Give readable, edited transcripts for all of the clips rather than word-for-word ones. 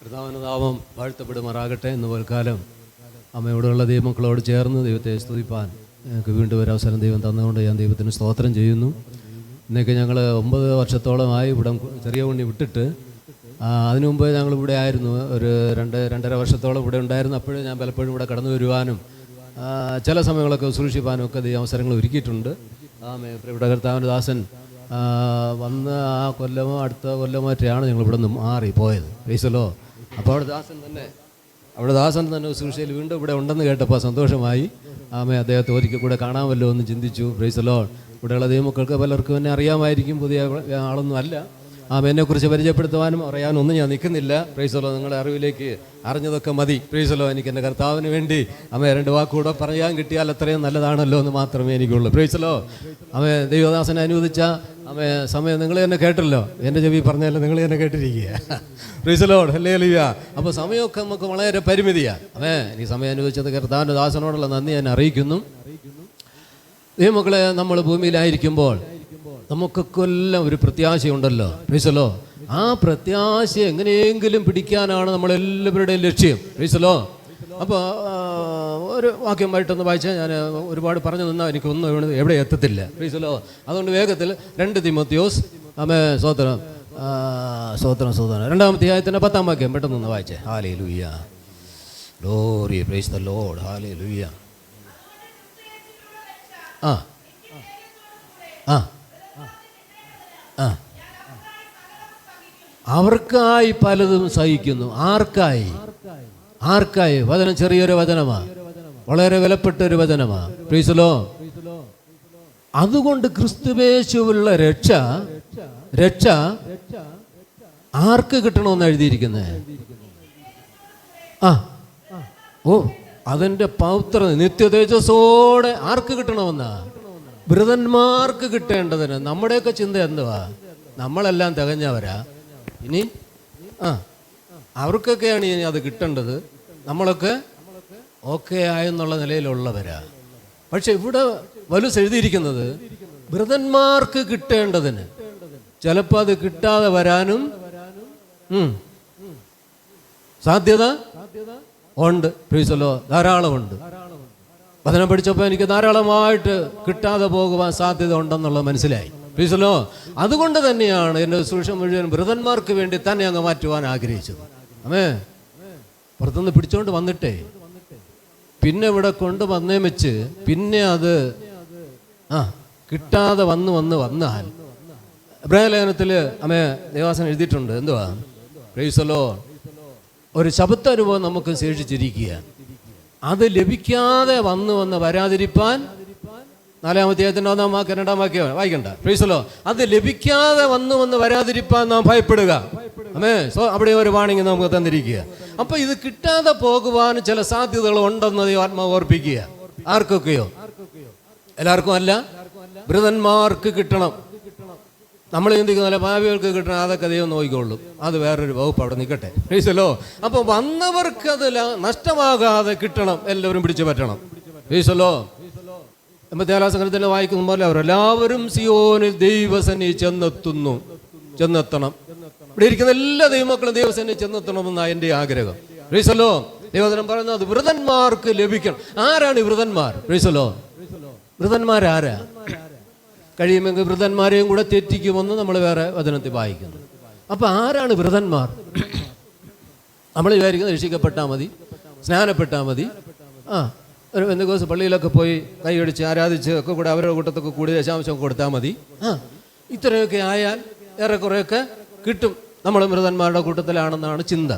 കർത്താവിനാമം വാഴ്ത്തപ്പെടുമാറാകട്ടെ. ഇന്ന് പോൽക്കാലം അമ്മയോടുള്ള ദൈവമക്കളോട് ചേർന്ന് ദൈവത്തെ സ്തുതിപ്പാൻ ഞങ്ങൾക്ക് വീണ്ടും ഒരു അവസരം ദൈവം തന്നുകൊണ്ട് ഞാൻ ദൈവത്തിന് സ്തോത്രം ചെയ്യുന്നു. ഇന്നൊക്കെ ഞങ്ങൾ 9 വർഷത്തോളമായി ഇവിടെ ചെറിയ ഉണ്ണി വിട്ടിട്ട് അതിനു മുമ്പ് ഞങ്ങളിവിടെ ആയിരുന്നു. ഒരു 2-2.5 വർഷത്തോളം ഇവിടെ ഉണ്ടായിരുന്നു. അപ്പോഴും ഞാൻ പലപ്പോഴും ഇവിടെ കടന്നു വരുവാനും ചില സമയങ്ങളൊക്കെ സൂക്ഷിപ്പാനും ഒക്കെ ഈ അവസരങ്ങൾ ഒരുക്കിയിട്ടുണ്ട്. ഇവിടെ കർത്താവിൻ്റെ ദാസൻ വന്ന് ആ കൊല്ലമോ അടുത്ത കൊല്ലമോ ഒറ്റയാണ് ഞങ്ങളിവിടെ നിന്ന് മാറിപ്പോയത്. പ്രൈസലോ. അപ്പോൾ അവിടെ ദാസൻ തന്നെ ശുശ്രൂഷയിൽ വീണ്ടും ഇവിടെ ഉണ്ടെന്ന് കേട്ടപ്പോൾ സന്തോഷമായി. അദ്ദേഹത്തെ ഒരിക്കൽ കൂടെ കാണാമല്ലോ എന്ന് ചിന്തിച്ചു. പ്രൈസലോ. ഇവിടെയുള്ള ദൈവമക്കൾക്ക് പലർക്കും എന്നെ അറിയാമായിരിക്കും, പുതിയ ആളൊന്നും അല്ല. എന്നെക്കുറിച്ച് പരിചയപ്പെടുത്തുവാനും അറിയാനും ഒന്നും ഞാൻ നിൽക്കുന്നില്ല. പ്രൈസലോ. നിങ്ങളുടെ അറിവിലേക്ക് അറിഞ്ഞതൊക്കെ മതി. പ്രൈസലോ. എനിക്ക് എൻ്റെ കർത്താവിന് വേണ്ടി 2 വാക്കുകൂടെ പറയാൻ കിട്ടിയാൽ അത്രയും നല്ലതാണല്ലോ എന്ന് മാത്രമേ എനിക്കുള്ളൂ. പ്രൈസലോ. ദൈവദാസനെ അനുവദിച്ച സമയം നിങ്ങൾ തന്നെ കേട്ടല്ലോ. എൻ്റെ ചെവി പറഞ്ഞാലും നിങ്ങൾ തന്നെ കേട്ടിരിക്കുക. പ്രൈസലോ. ഹല്ലേലൂയ. അപ്പോൾ സമയമൊക്കെ നമുക്ക് വളരെ പരിമിതിയാണ്. ഈ സമയം അനുവദിച്ചത് കർത്താവിൻ്റെ ദാസനോടുള്ള നന്ദി ഞാൻ അറിയിക്കുന്നു. ദൈവമക്കളെ, നമ്മൾ ഭൂമിയിലായിരിക്കുമ്പോൾ നമുക്കൊക്കെ എല്ലാം ഒരു പ്രത്യാശയുണ്ടല്ലോ. പ്രൈസലോ. ആ പ്രത്യാശ എങ്ങനെയെങ്കിലും പിടിക്കാനാണ് നമ്മളെല്ലാവരുടെയും ലക്ഷ്യം. പ്രൈസലോ. അപ്പോൾ ഒരു വാക്യമായിട്ടൊന്ന് വായിച്ചാൽ ഞാൻ ഒരുപാട് പറഞ്ഞു നിന്നാൽ എനിക്കൊന്നും എവിടെ എത്തത്തില്ല. പ്രൈസലോ. അതുകൊണ്ട് വേഗത്തിൽ 2 തിമോത്തിയോസ് സ്തോത്രം 2-ാം അധ്യായത്തിൻ്റെ 10-ാം വാക്യം പെട്ടെന്നൊന്ന് വായിച്ചേ. Hallelujah. Glory. Praise the Lord. Hallelujah. അവർക്കായി പലതും സഹിക്കുന്നു. ആർക്കായി? വചനം ചെറിയൊരു വചനമാണ്, വളരെ വിലപ്പെട്ടൊരു വചനമാണ്. പ്രൈസലോ. അതുകൊണ്ട് ക്രിസ്തുവേശുവിലുള്ള രക്ഷ ആർക്ക് കിട്ടണമെന്ന് എഴുതിയിരിക്കുന്നത്? അതിൻ്റെ പൗത്ര നിത്യതേജസ്സോടെ ആർക്ക് കിട്ടണമെന്നാ? വൃതന്മാർക്ക് കിട്ടേണ്ടതിന്. നമ്മുടെയൊക്കെ ചിന്ത എന്തുവാ? നമ്മളെല്ലാം തികഞ്ഞവരാ. ഇനി അവർക്കൊക്കെയാണ് ഇനി അത് കിട്ടേണ്ടത്. നമ്മളൊക്കെ ഓക്കെ ആയെന്നുള്ള നിലയിലുള്ളവരാ. പക്ഷെ ഇവിടെ വലുസ് എഴുതിയിരിക്കുന്നത് വൃതന്മാർക്ക് കിട്ടേണ്ടതിന്. ചിലപ്പോൾ അത് കിട്ടാതെ വരാനും സാധ്യത ഉണ്ട്. പ്രൈസലോ. ധാരാളമുണ്ട്. വചനം പഠിച്ചപ്പോൾ എനിക്ക് ധാരാളമായിട്ട് കിട്ടാതെ പോകുവാൻ സാധ്യത ഉണ്ടെന്നുള്ളത് മനസ്സിലായി. പ്രൈസലോ. അതുകൊണ്ട് തന്നെയാണ് എൻ്റെ ശുശ്രൂഷ മുഴുവൻ വൃതന്മാർക്ക് വേണ്ടി തന്നെ അങ്ങ് മാറ്റുവാൻ ആഗ്രഹിച്ചത്. പുറത്തുനിന്ന് പിടിച്ചോണ്ട് വന്നിട്ടേ പിന്നെ ഇവിടെ കൊണ്ട് വന്നേ വെച്ച് പിന്നെ അത് കിട്ടാതെ വന്നാൽ ഇബ്രാഹിം ദേവാസനം എഴുതിയിട്ടുണ്ട്. എന്തുവാ? പ്രൈസലോ. ഒരു ശബ്ദാനുഭവം നമുക്ക് ശേഷിച്ചിരിക്കുക. അത് ലഭിക്കാതെ വന്ന് വരാതിരിപ്പാൻ 4-ാം അധ്യായത്തിൻ്റെ 1-ാം വാക്യം 2-ാം വാക്യം വായിക്കണ്ട. പ്രൈസലോ. അത് ലഭിക്കാതെ വന്ന് വരാതിരിപ്പാൻ നാം ഭയപ്പെടുക. അവിടെ ഒരു വാണിംഗ് നമുക്ക് തന്നിരിക്കുക. അപ്പൊ ഇത് കിട്ടാതെ പോകുവാൻ ചില സാധ്യതകൾ ഉണ്ടെന്ന് ആത്മാവ് ഓർപ്പിക്കുക. ആർക്കൊക്കെയോ? എല്ലാവർക്കും അല്ല. വൃതന്മാർക്ക് കിട്ടണം. നമ്മൾ ചിന്തിക്കുന്നല്ല ഭാവികൾക്ക് കിട്ടണം, അതൊക്കെ ദൈവം നോക്കിക്കൊള്ളും. അത് വേറൊരു വകുപ്പ് അവിടെ നിൽക്കട്ടെ. പ്രൈസലോ. അപ്പോൾ വന്നവർക്ക് അത് നഷ്ടമാകാതെ കിട്ടണം. എല്ലാവരും പിടിച്ചു പറ്റണം. പ്രൈസലോ. 84-ാം സംഘത്തിൽ വായിക്കുന്ന പോലെ അവരെല്ലാവരും സിയോനിൽ ദൈവസന്നിധി ചെന്നെത്തണം. ഇവിടെ ഇരിക്കുന്ന എല്ലാ ദൈവമക്കളും ദൈവസന്നിധി ചെന്നെത്തണമെന്നാണ് എൻ്റെ ആഗ്രഹം. പ്രൈസലോ. ദൈവവചനം പറയുന്നത് വൃതന്മാർക്ക് ലഭിക്കണം. ആരാണ് ഈ വൃതന്മാർ? പ്രൈസലോ. വൃതന്മാരാരാ? കഴിയുമെങ്കിൽ വൃതന്മാരെയും കൂടെ തെറ്റിക്കുമെന്ന് നമ്മൾ വേറെ വചനത്തിൽ വായിക്കുന്നു. അപ്പം ആരാണ് വൃതന്മാർ? നമ്മൾ വിചാരിക്കുന്നത് രക്ഷിക്കപ്പെട്ടാൽ മതി, സ്നാനപ്പെട്ടാൽ മതി, ഒരു എന്തെങ്കിലും പള്ളിയിലൊക്കെ പോയി കൈയടിച്ച് ആരാധിച്ച് ഒക്കെ കൂടെ അവരുടെ കൂട്ടത്തൊക്കെ കൂടി ദശാംശം കൊടുത്താൽ മതി. ഇത്രയൊക്കെ ആയാൽ ഏറെക്കുറെയൊക്കെ കിട്ടും. നമ്മൾ വൃതന്മാരുടെ കൂട്ടത്തിലാണെന്നാണ് ചിന്ത.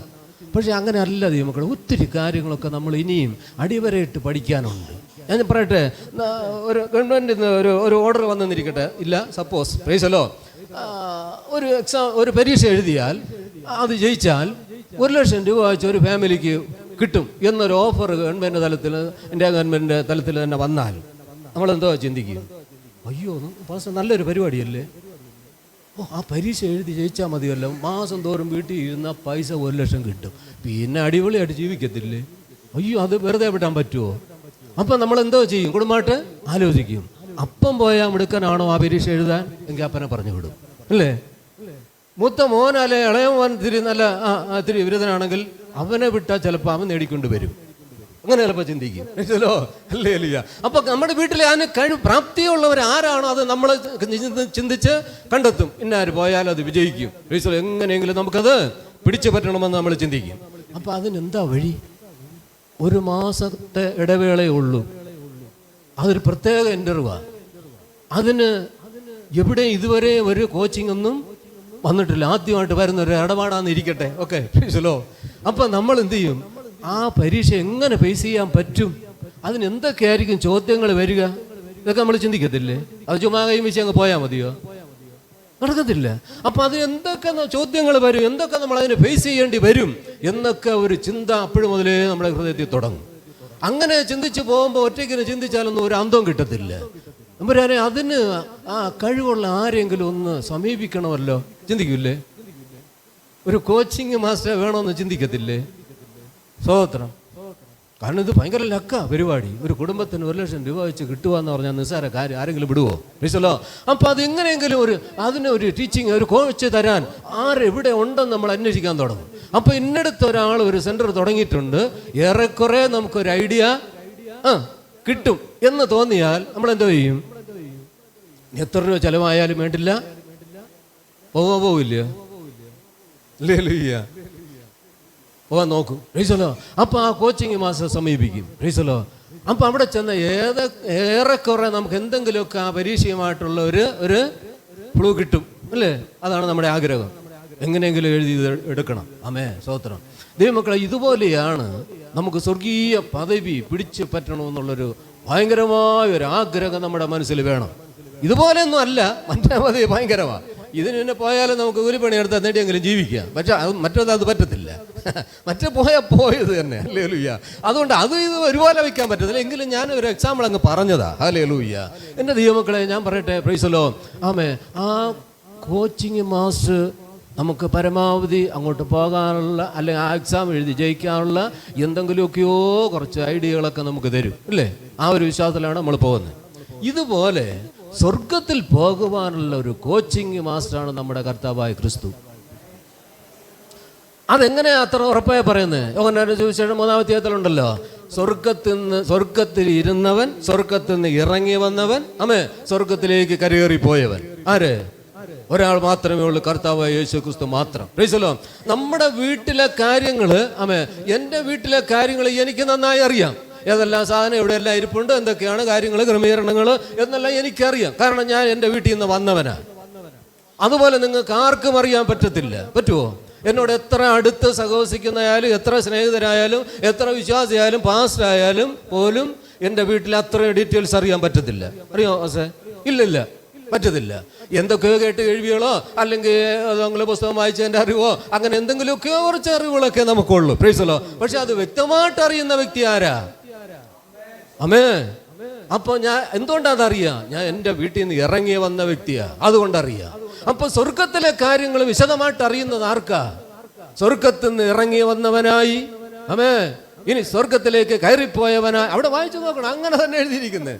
പക്ഷെ അങ്ങനെ അല്ല ദൈവമക്കളെ. ഒത്തിരി കാര്യങ്ങളൊക്കെ നമ്മൾ ഇനിയും അടിവരയിട്ട് പഠിക്കാനുണ്ട്. ഞാൻ പറയട്ടെ, ഒരു ഗവൺമെൻറ്റിൽ നിന്ന് ഒരു ഓർഡർ വന്നെന്നിരിക്കട്ടെ. ഇല്ല, സപ്പോസ് പ്രൈസലോ, ഒരു പരീക്ഷ എഴുതിയാൽ അത് ജയിച്ചാൽ 1,00,000 രൂപ വെച്ച് ഒരു ഫാമിലിക്ക് കിട്ടും എന്നൊരു ഓഫർ ഗവൺമെൻറ് തലത്തിൽ, ഇന്ത്യ ഗവൺമെൻറ് തലത്തിൽ തന്നെ വന്നാൽ നമ്മളെന്തോ ചിന്തിക്കും? അയ്യോ, നല്ലൊരു പരിപാടിയല്ലേ. ആ പരീക്ഷ എഴുതി ജയിച്ചാൽ മതിയല്ലോ. മാസം തോറും വീട്ടിൽ ഇരുന്ന പൈസ 1,00,000 കിട്ടും. പിന്നെ അടിപൊളിയായിട്ട് ജീവിക്കത്തില്ലേ? അയ്യോ, അത് വെറുതെ വിടാൻ പറ്റുമോ? അപ്പം നമ്മളെന്തോ ചെയ്യും? കുടുംബമായിട്ട് ആലോചിക്കും. അപ്പം പോയാൽ മിടുക്കനാണോ ആ പരീക്ഷ എഴുതാൻ? എങ്കിൽ അപ്പനെ പറഞ്ഞു വിടും, അല്ലേ? മൂത്ത മോനല്ലെ ഇളയ മോൻ ഇത്തിരി വിരുദ്ധനാണെങ്കിൽ അവനെ വിട്ടാൽ ചിലപ്പോൾ അവൻ നേടിക്കൊണ്ട് വരും. അങ്ങനെ ചിലപ്പോൾ ചിന്തിക്കും. അല്ലേ അല്ല? അപ്പൊ നമ്മുടെ വീട്ടിലെ അതിന് പ്രാപ്തിയുള്ളവർ ആരാണോ അത് നമ്മൾ ചിന്തിച്ച് കണ്ടെത്തും. ഇന്നാര് പോയാലും അത് വിജയിക്കും. എങ്ങനെയെങ്കിലും നമുക്കത് പിടിച്ചു പറ്റണമെന്ന് നമ്മൾ ചിന്തിക്കും. അപ്പൊ അതിനെന്താ വഴി? 1 മാസത്തെ ഇടവേളയേ ഉള്ളൂ. അതൊരു പ്രത്യേക ഇൻ്റർവ്യൂവാണ്. അതിന് എവിടെ ഇതുവരെ ഒരു കോച്ചിങ് ഒന്നും വന്നിട്ടില്ല. ആദ്യമായിട്ട് വരുന്ന ഒരു ഇടപാടാന്നിരിക്കട്ടെ. ഓക്കെ, അപ്പം നമ്മൾ എന്ത് ചെയ്യും? ആ പരീക്ഷ എങ്ങനെ ഫേസ് ചെയ്യാൻ പറ്റും? അതിന് എന്തൊക്കെയായിരിക്കും ചോദ്യങ്ങൾ വരിക? ഇതൊക്കെ നമ്മൾ ചിന്തിക്കത്തില്ലേ? അത് ചുമ്മാ കൈ വെച്ച് അങ്ങ് പോയാൽ മതിയോ? നടക്കത്തില്ല. അപ്പം അത് എന്തൊക്കെ ചോദ്യങ്ങൾ വരും, എന്തൊക്കെ നമ്മൾ അതിനെ ഫേസ് ചെയ്യേണ്ടി വരും എന്നൊക്കെ ഒരു ചിന്ത അപ്പോഴും മുതലേ നമ്മുടെ ഹൃദയത്തിൽ തുടങ്ങും. അങ്ങനെ ചിന്തിച്ച് പോകുമ്പോൾ ഒറ്റയ്ക്കിന് ചിന്തിച്ചാലൊന്നും ഒരു അന്തവും കിട്ടത്തില്ല. നമ്പുരാനെ അതിന് ആ കഴിവുള്ള ആരെങ്കിലും ഒന്ന് സമീപിക്കണമല്ലോ. ചിന്തിക്കൂല്ലേ? ഒരു കോച്ചിങ് മാസ്റ്റർ വേണമെന്ന് ചിന്തിക്കത്തില്ലേ? സ്തോത്രം. കാരണം ഇത് ഭയങ്കര ലക്ക പരിപാടി. ഒരു കുടുംബത്തിന് 1 ലക്ഷം രൂപ വെച്ച് കിട്ടുക എന്ന് പറഞ്ഞാൽ നിസ്സാര കാര്യം. ആരെങ്കിലും വിടുവോ? വിശ്വല്ലോ. അപ്പം അതെങ്ങനെയെങ്കിലും അതിനൊരു ടീച്ചിങ്, ഒരു കോച്ച് തരാൻ ആരെവിടെ ഉണ്ടെന്ന് നമ്മൾ അന്വേഷിക്കാൻ തുടങ്ങും. അപ്പം ഇന്നടുത്ത് ഒരാൾ ഒരു സെൻറ്റർ തുടങ്ങിയിട്ടുണ്ട്, ഏറെക്കുറെ നമുക്കൊരു ഐഡിയ കിട്ടും എന്ന് തോന്നിയാൽ നമ്മളെന്തോ ചെയ്യും? എത്ര രൂപ ചിലവായാലും വേണ്ടില്ല, പോവില്ല, പോകാൻ നോക്കും. റീസലോ. അപ്പം ആ കോച്ചിങ് മാസ്റ്റർ സമീപിക്കും. റീസലോ. അപ്പം അവിടെ ചെന്ന ഏറെക്കുറെ നമുക്ക് എന്തെങ്കിലുമൊക്കെ ആ പരീക്ഷയുമായിട്ടുള്ള ഒരു ഫ്ലൂ കിട്ടും, അല്ലേ? അതാണ് നമ്മുടെ ആഗ്രഹം. എങ്ങനെയെങ്കിലും എഴുതി എടുക്കണം. ആമേ, സ്തോത്രം. ദൈവമക്കളെ, ഇതുപോലെയാണ് നമുക്ക് സ്വർഗീയ പദവി പിടിച്ചു പറ്റണമെന്നുള്ളൊരു ഭയങ്കരമായ ഒരു ആഗ്രഹം നമ്മുടെ മനസ്സിൽ വേണം. ഇതുപോലെയൊന്നും അല്ല, മറ്റേ പദവി ഭയങ്കരമാണ്. ഇതിന് പിന്നെ പോയാലും നമുക്ക് ഒരു പണിയെടുത്താൽ നേടിയെങ്കിലും ജീവിക്കാം. പക്ഷെ അത് പറ്റത്തില്ല. മറ്റേ പോയത് തന്നെ. ഹല്ലേലൂയ. അതുകൊണ്ട് ഇത് ഒരുപോലെ വയ്ക്കാൻ പറ്റത്തില്ല. എങ്കിലും ഞാൻ ഒരു എക്സാമ്പിൾ അങ്ങ് പറഞ്ഞതാ. ഹല്ലേലൂയ. എൻ്റെ ദൈവമക്കളെ, ഞാൻ പറയട്ടെ, പ്രൈസ് ദി ലോർഡ്. ആമേ, ആ കോച്ചിങ് മാസ്റ്റർ നമുക്ക് പരമാവധി അങ്ങോട്ട് പോകാനുള്ള, അല്ലെങ്കിൽ ആ എക്സാം എഴുതി ജയിക്കാനുള്ള എന്തെങ്കിലുമൊക്കെയോ കുറച്ച് ഐഡിയകളൊക്കെ നമുക്ക് തരും, അല്ലേ? ആ ഒരു വിശ്വാസത്തിലാണ് നമ്മൾ പോകുന്നത്. ഇതുപോലെ സ്വർഗത്തിൽ പോകുവാനുള്ള ഒരു കോച്ചിങ് മാസ്റ്ററാണ് നമ്മുടെ കർത്താവായ ക്രിസ്തു. അതെങ്ങനെയാ അത്ര ഉറപ്പായി പറയുന്നത്? യോഹന്നാന്റെ സുവിശേഷം 3-ാം അധ്യായത്തിലുണ്ടല്ലോ, സ്വർഗത്തിൽ ഇരുന്നവൻ, സ്വർഗത്തിൽ നിന്ന് ഇറങ്ങി വന്നവൻ, സ്വർഗത്തിലേക്ക് കരയേറിപ്പോയവൻ. ആര്? ഒരാൾ മാത്രമേ ഉള്ളൂ, കർത്താവായ യേശു ക്രിസ്തു മാത്രം. Price the Lord. നമ്മുടെ വീട്ടിലെ കാര്യങ്ങൾ, എൻ്റെ വീട്ടിലെ കാര്യങ്ങൾ എനിക്ക് നന്നായി അറിയാം. ഏതെല്ലാം സാധനം എവിടെയെല്ലാം ഇരിപ്പുണ്ട്, എന്തൊക്കെയാണ് കാര്യങ്ങൾ, ക്രമീകരണങ്ങൾ എന്നെല്ലാം എനിക്കറിയാം. കാരണം ഞാൻ എൻ്റെ വീട്ടിൽ നിന്ന് വന്നവനാണ്. അതുപോലെ നിങ്ങൾക്ക് ആർക്കും അറിയാൻ പറ്റത്തില്ല. പറ്റുമോ? എന്നോട് എത്ര അടുത്ത് സഹവസിക്കുന്നതായാലും, എത്ര സ്നേഹിതരായാലും, എത്ര വിശ്വാസിയായാലും, പാസ്റ്ററായാലും പോലും എൻ്റെ വീട്ടിൽ അത്രയും ഡീറ്റെയിൽസ് അറിയാൻ പറ്റത്തില്ല. അറിയോ പക്ഷേ? ഇല്ലില്ല, പറ്റത്തില്ല. എന്തൊക്കെയോ കേട്ട് കഴിവികളോ അല്ലെങ്കിൽ നിങ്ങൾ പുസ്തകം വായിച്ചതിൻ്റെ അറിവോ അങ്ങനെ എന്തെങ്കിലുമൊക്കെയോ കുറച്ച് അറിവുകളൊക്കെ നമുക്കുള്ളൂ. Praise the Lord. പക്ഷെ അത് വ്യക്തമായിട്ട് അറിയുന്ന വ്യക്തി ആരാ? ആമേ. അപ്പോൾ ഞാൻ എന്തുകൊണ്ടതറിയാം? ഞാൻ എൻ്റെ വീട്ടിൽ നിന്ന് ഇറങ്ങി വന്ന വ്യക്തിയാ, അതുകൊണ്ടറിയാം. അപ്പൊ സ്വർഗത്തിലെ കാര്യങ്ങൾ വിശദമായിട്ട് അറിയുന്നത് ആർക്കാ? സ്വർഗത്തിൽ നിന്ന് ഇറങ്ങി വന്നവനായി, ആമേ, ഇനി സ്വർഗത്തിലേക്ക് കയറിപ്പോയവനായി. അവിടെ വായിച്ചു നോക്കണം, അങ്ങനെ തന്നെ എഴുതിയിരിക്കുന്നത്.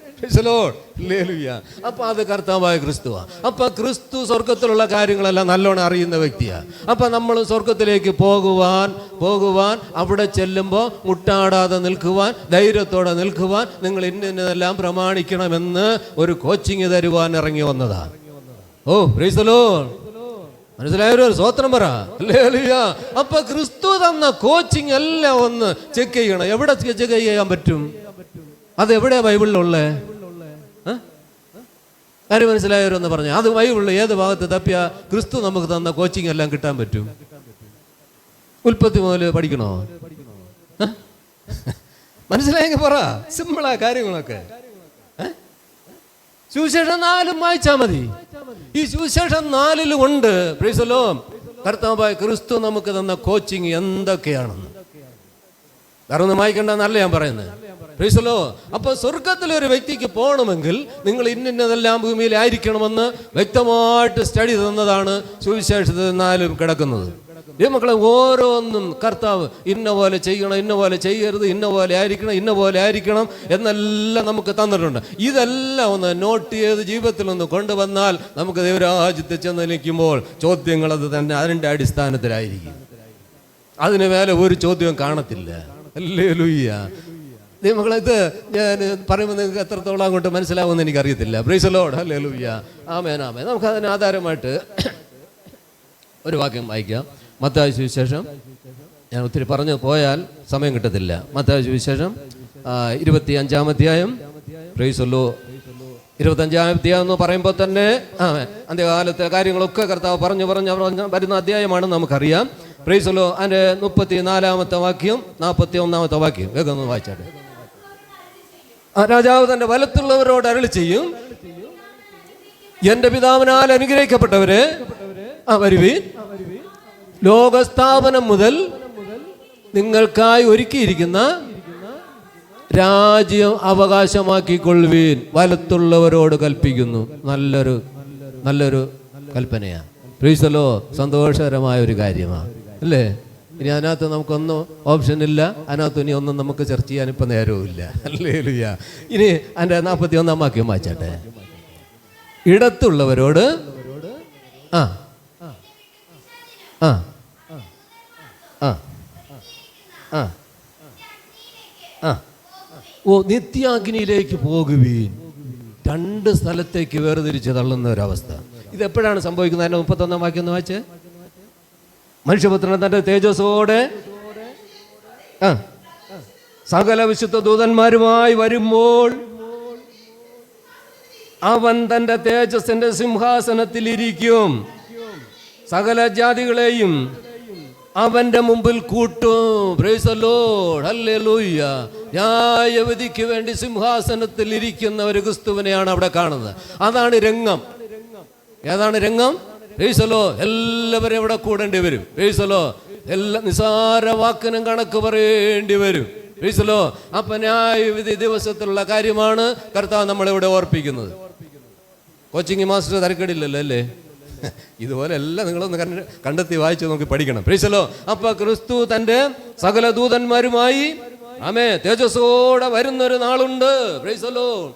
അപ്പൊ അത് കർത്താവായ ക്രിസ്തുവാ. അപ്പൊ ക്രിസ്തു സ്വർഗത്തിലുള്ള കാര്യങ്ങളെല്ലാം നല്ലോണം അറിയുന്ന വ്യക്തിയാ. അപ്പൊ നമ്മൾ സ്വർഗത്തിലേക്ക് പോകുവാൻ അവിടെ ചെല്ലുമ്പോൾ മുട്ടാടാതെ നിൽക്കുവാൻ, ധൈര്യത്തോടെ നിൽക്കുവാൻ, നിങ്ങൾ ഇന്നതെല്ലാം പ്രമാണിക്കണമെന്ന് ഒരു കോച്ചിങ് തരുവാൻ ഇറങ്ങി വന്നതാ. ഓ, പ്രൈസ് ദി ലോർഡ്. മനസ്സിലായൊരു സ്വോത്രം പറ. ഹല്ലേലൂയ. അപ്പൊ ക്രിസ്തു തന്ന കോച്ചിങ് എല്ലാം ഒന്ന് ചെക്ക് ചെയ്യണം. എവിടെ ചെക്ക് ചെയ്യാൻ പറ്റും? അത് എവിടെയാ ബൈബിളിലുള്ളേ? കാര്യം മനസ്സിലായവരെന്ന് പറഞ്ഞു. അത് ബൈബിളിൽ ഏത് ഭാഗത്ത് തപ്പിയ ക്രിസ്തു നമുക്ക് തന്ന കോച്ചിങ് എല്ലാം കിട്ടാൻ പറ്റും? ഉൽപ്പത്തി മുതൽ പഠിക്കണോ? മനസ്സിലായെങ്കിൽ പറ. സിമ്പിളാ കാര്യങ്ങളൊക്കെ. സുവിശേഷം 4 വായിച്ചാൽ മതി. ഈ സുവിശേഷം 4 ഉണ്ട് പ്രൈസ് ദി ലോർഡ് കർത്താവായ ക്രിസ്തു നമുക്ക് തന്ന കോച്ചിങ് എന്തൊക്കെയാണെന്ന്. വേറെ ഒന്നും വായിക്കണ്ടെന്നല്ല ഞാൻ പറയുന്നത്. Price the Lord. അപ്പൊ സ്വർഗത്തിലൊരു വ്യക്തിക്ക് പോകണമെങ്കിൽ നിങ്ങൾ ഇന്നതെല്ലാം ഭൂമിയിലായിരിക്കണമെന്ന് വ്യക്തമായിട്ട് സ്റ്റഡി തന്നതാണ് സുവിശേഷത്തിൽ 4 കിടക്കുന്നത്. ദൈവമക്കളെ, ഓരോന്നും കർത്താവ് ഇന്ന പോലെ ചെയ്യണം, ഇന്ന പോലെ ചെയ്യരുത്, ഇന്ന പോലെ ആയിരിക്കണം, ഇന്ന പോലെ ആയിരിക്കണം എന്നെല്ലാം നമുക്ക് തന്നിട്ടുണ്ട്. ഇതെല്ലാം ഒന്ന് നോട്ട് ചെയ്ത് ജീവിതത്തിൽ ഒന്ന് കൊണ്ടുവന്നാൽ നമുക്ക് ദൈവരാജ്യത്തിൽ ചെന്ന് നിൽക്കുമ്പോൾ ചോദ്യങ്ങൾ അത് തന്നെ അതിൻ്റെ അടിസ്ഥാനത്തിലായിരിക്കും. അതിന് മേലെ ഒരു ചോദ്യവും കാണത്തില്ല. ഹല്ലേലൂയ. ദൈവമക്കളെ, ഇത് ഞാൻ പറയുമ്പോൾ നിങ്ങൾക്ക് എത്രത്തോളം അങ്ങോട്ട് മനസ്സിലാവുമെന്ന് എനിക്കറിയത്തില്ല. Price the Lord. Hallelujah. Amen, ആമേൻ. നമുക്ക് അതിന് ആധാരമായിട്ട് ഒരു വാക്യം വായിക്കാം. മത്തായി സുവിശേഷം, ഞാൻ ഒത്തിരി പറഞ്ഞു പോയാൽ സമയം കിട്ടത്തില്ല. മത്തായി സുവിശേഷം 25-ാം അധ്യായം. Price the Lord. 25-ാം അധ്യായം എന്ന് പറയുമ്പോൾ തന്നെ അന്ത്യകാലത്തെ കാര്യങ്ങളൊക്കെ കർത്താവ് പറഞ്ഞു വരുന്ന അധ്യായമാണ്, നമുക്കറിയാം. Price the Lord. അതിൻ്റെ 34-ാമത്തെ വാക്യം 41-ാമത്തെ വാക്യം വേഗം ഒന്ന് വായിച്ചാട്ടെ. രാജാവ് തന്റെ വലത്തുള്ളവരോട് അരുളി ചെയ്യും, എന്റെ പിതാവിനാൽ അനുഗ്രഹിക്കപ്പെട്ടവരെ വരുവീൻ, ലോകസ്ഥാപനം മുതൽ നിങ്ങൾക്കായി ഒരുക്കിയിരിക്കുന്ന രാജ്യം അവകാശമാക്കിക്കൊള്ളുവീൻ. വലത്തുള്ളവരോട് കൽപ്പിക്കുന്നു. നല്ലൊരു കൽപ്പനയാണ്. Price the Lord. സന്തോഷകരമായ ഒരു കാര്യമാണ്, അല്ലേ? ഇനി അതിനകത്ത് നമുക്കൊന്നും ഓപ്ഷൻ ഇല്ല. അതിനകത്ത് ഇനി ഒന്നും നമുക്ക് ചർച്ച ചെയ്യാൻ ഇപ്പം നേരവും ഇല്ല. ഹല്ലേലൂയ. ഇനി അതിൻ്റെ 41-ാം വാക്യം വായിച്ചാട്ടെ. ഇടത്തുള്ളവരോട് നിത്യാഗ്നിയിലേക്ക് പോകുവീൻ. 2 സ്ഥലത്തേക്ക് വേർതിരിച്ച് തള്ളുന്ന ഒരവസ്ഥ. ഇതെപ്പോഴാണ് സംഭവിക്കുന്നത്? അതിൻ്റെ 31-ാം വാക്യം ഒന്ന് വായിച്ചേ. മനുഷ്യപുത്രൻ തന്റെ തേജസ്സോടെ സകല വിശുദ്ധ ദൂതന്മാരുമായി വരുമ്പോൾ അവൻ തന്റെ തേജസ്സിന്റെ സിംഹാസനത്തിൽ ഇരിക്കും. സകല ജാതികളെയും അവന്റെ മുമ്പിൽ കൂട്ടും. Price the Lord. ഹല്ലേലൂയ. ന്യായവിധിക്ക് വേണ്ടി സിംഹാസനത്തിൽ ഇരിക്കുന്ന ഒരു ക്രിസ്തുവിനെയാണ് അവിടെ കാണുന്നത്. അതാണ് രംഗം. ഏതാണ് രംഗം? Price the Lord. എല്ലാവരും ഇവിടെ കൂടേണ്ടി വരും. Price the Lord. എല്ലാ നിസാര വാക്കിനും കണക്ക് പറയേണ്ടി വരും. Price the Lord. അപ്പൊ ന്യായവിധി ദിവസത്തിലുള്ള കാര്യമാണ് കർത്താവ് നമ്മളിവിടെ ഓർപ്പിക്കുന്നത്. കോച്ചിങ് മാസ്റ്റർ തരക്കേടില്ലല്ലോ, അല്ലേ? ഇതുപോലെ എല്ലാം നിങ്ങളൊന്ന് കണ്ടെത്തി വായിച്ച് നോക്കി പഠിക്കണം. Price the Lord. അപ്പൊ ക്രിസ്തു തന്റെ സകല ദൂതന്മാരുമായി തേജസ്സോടെ വരുന്നൊരു നാളുണ്ട്. Price the Lord.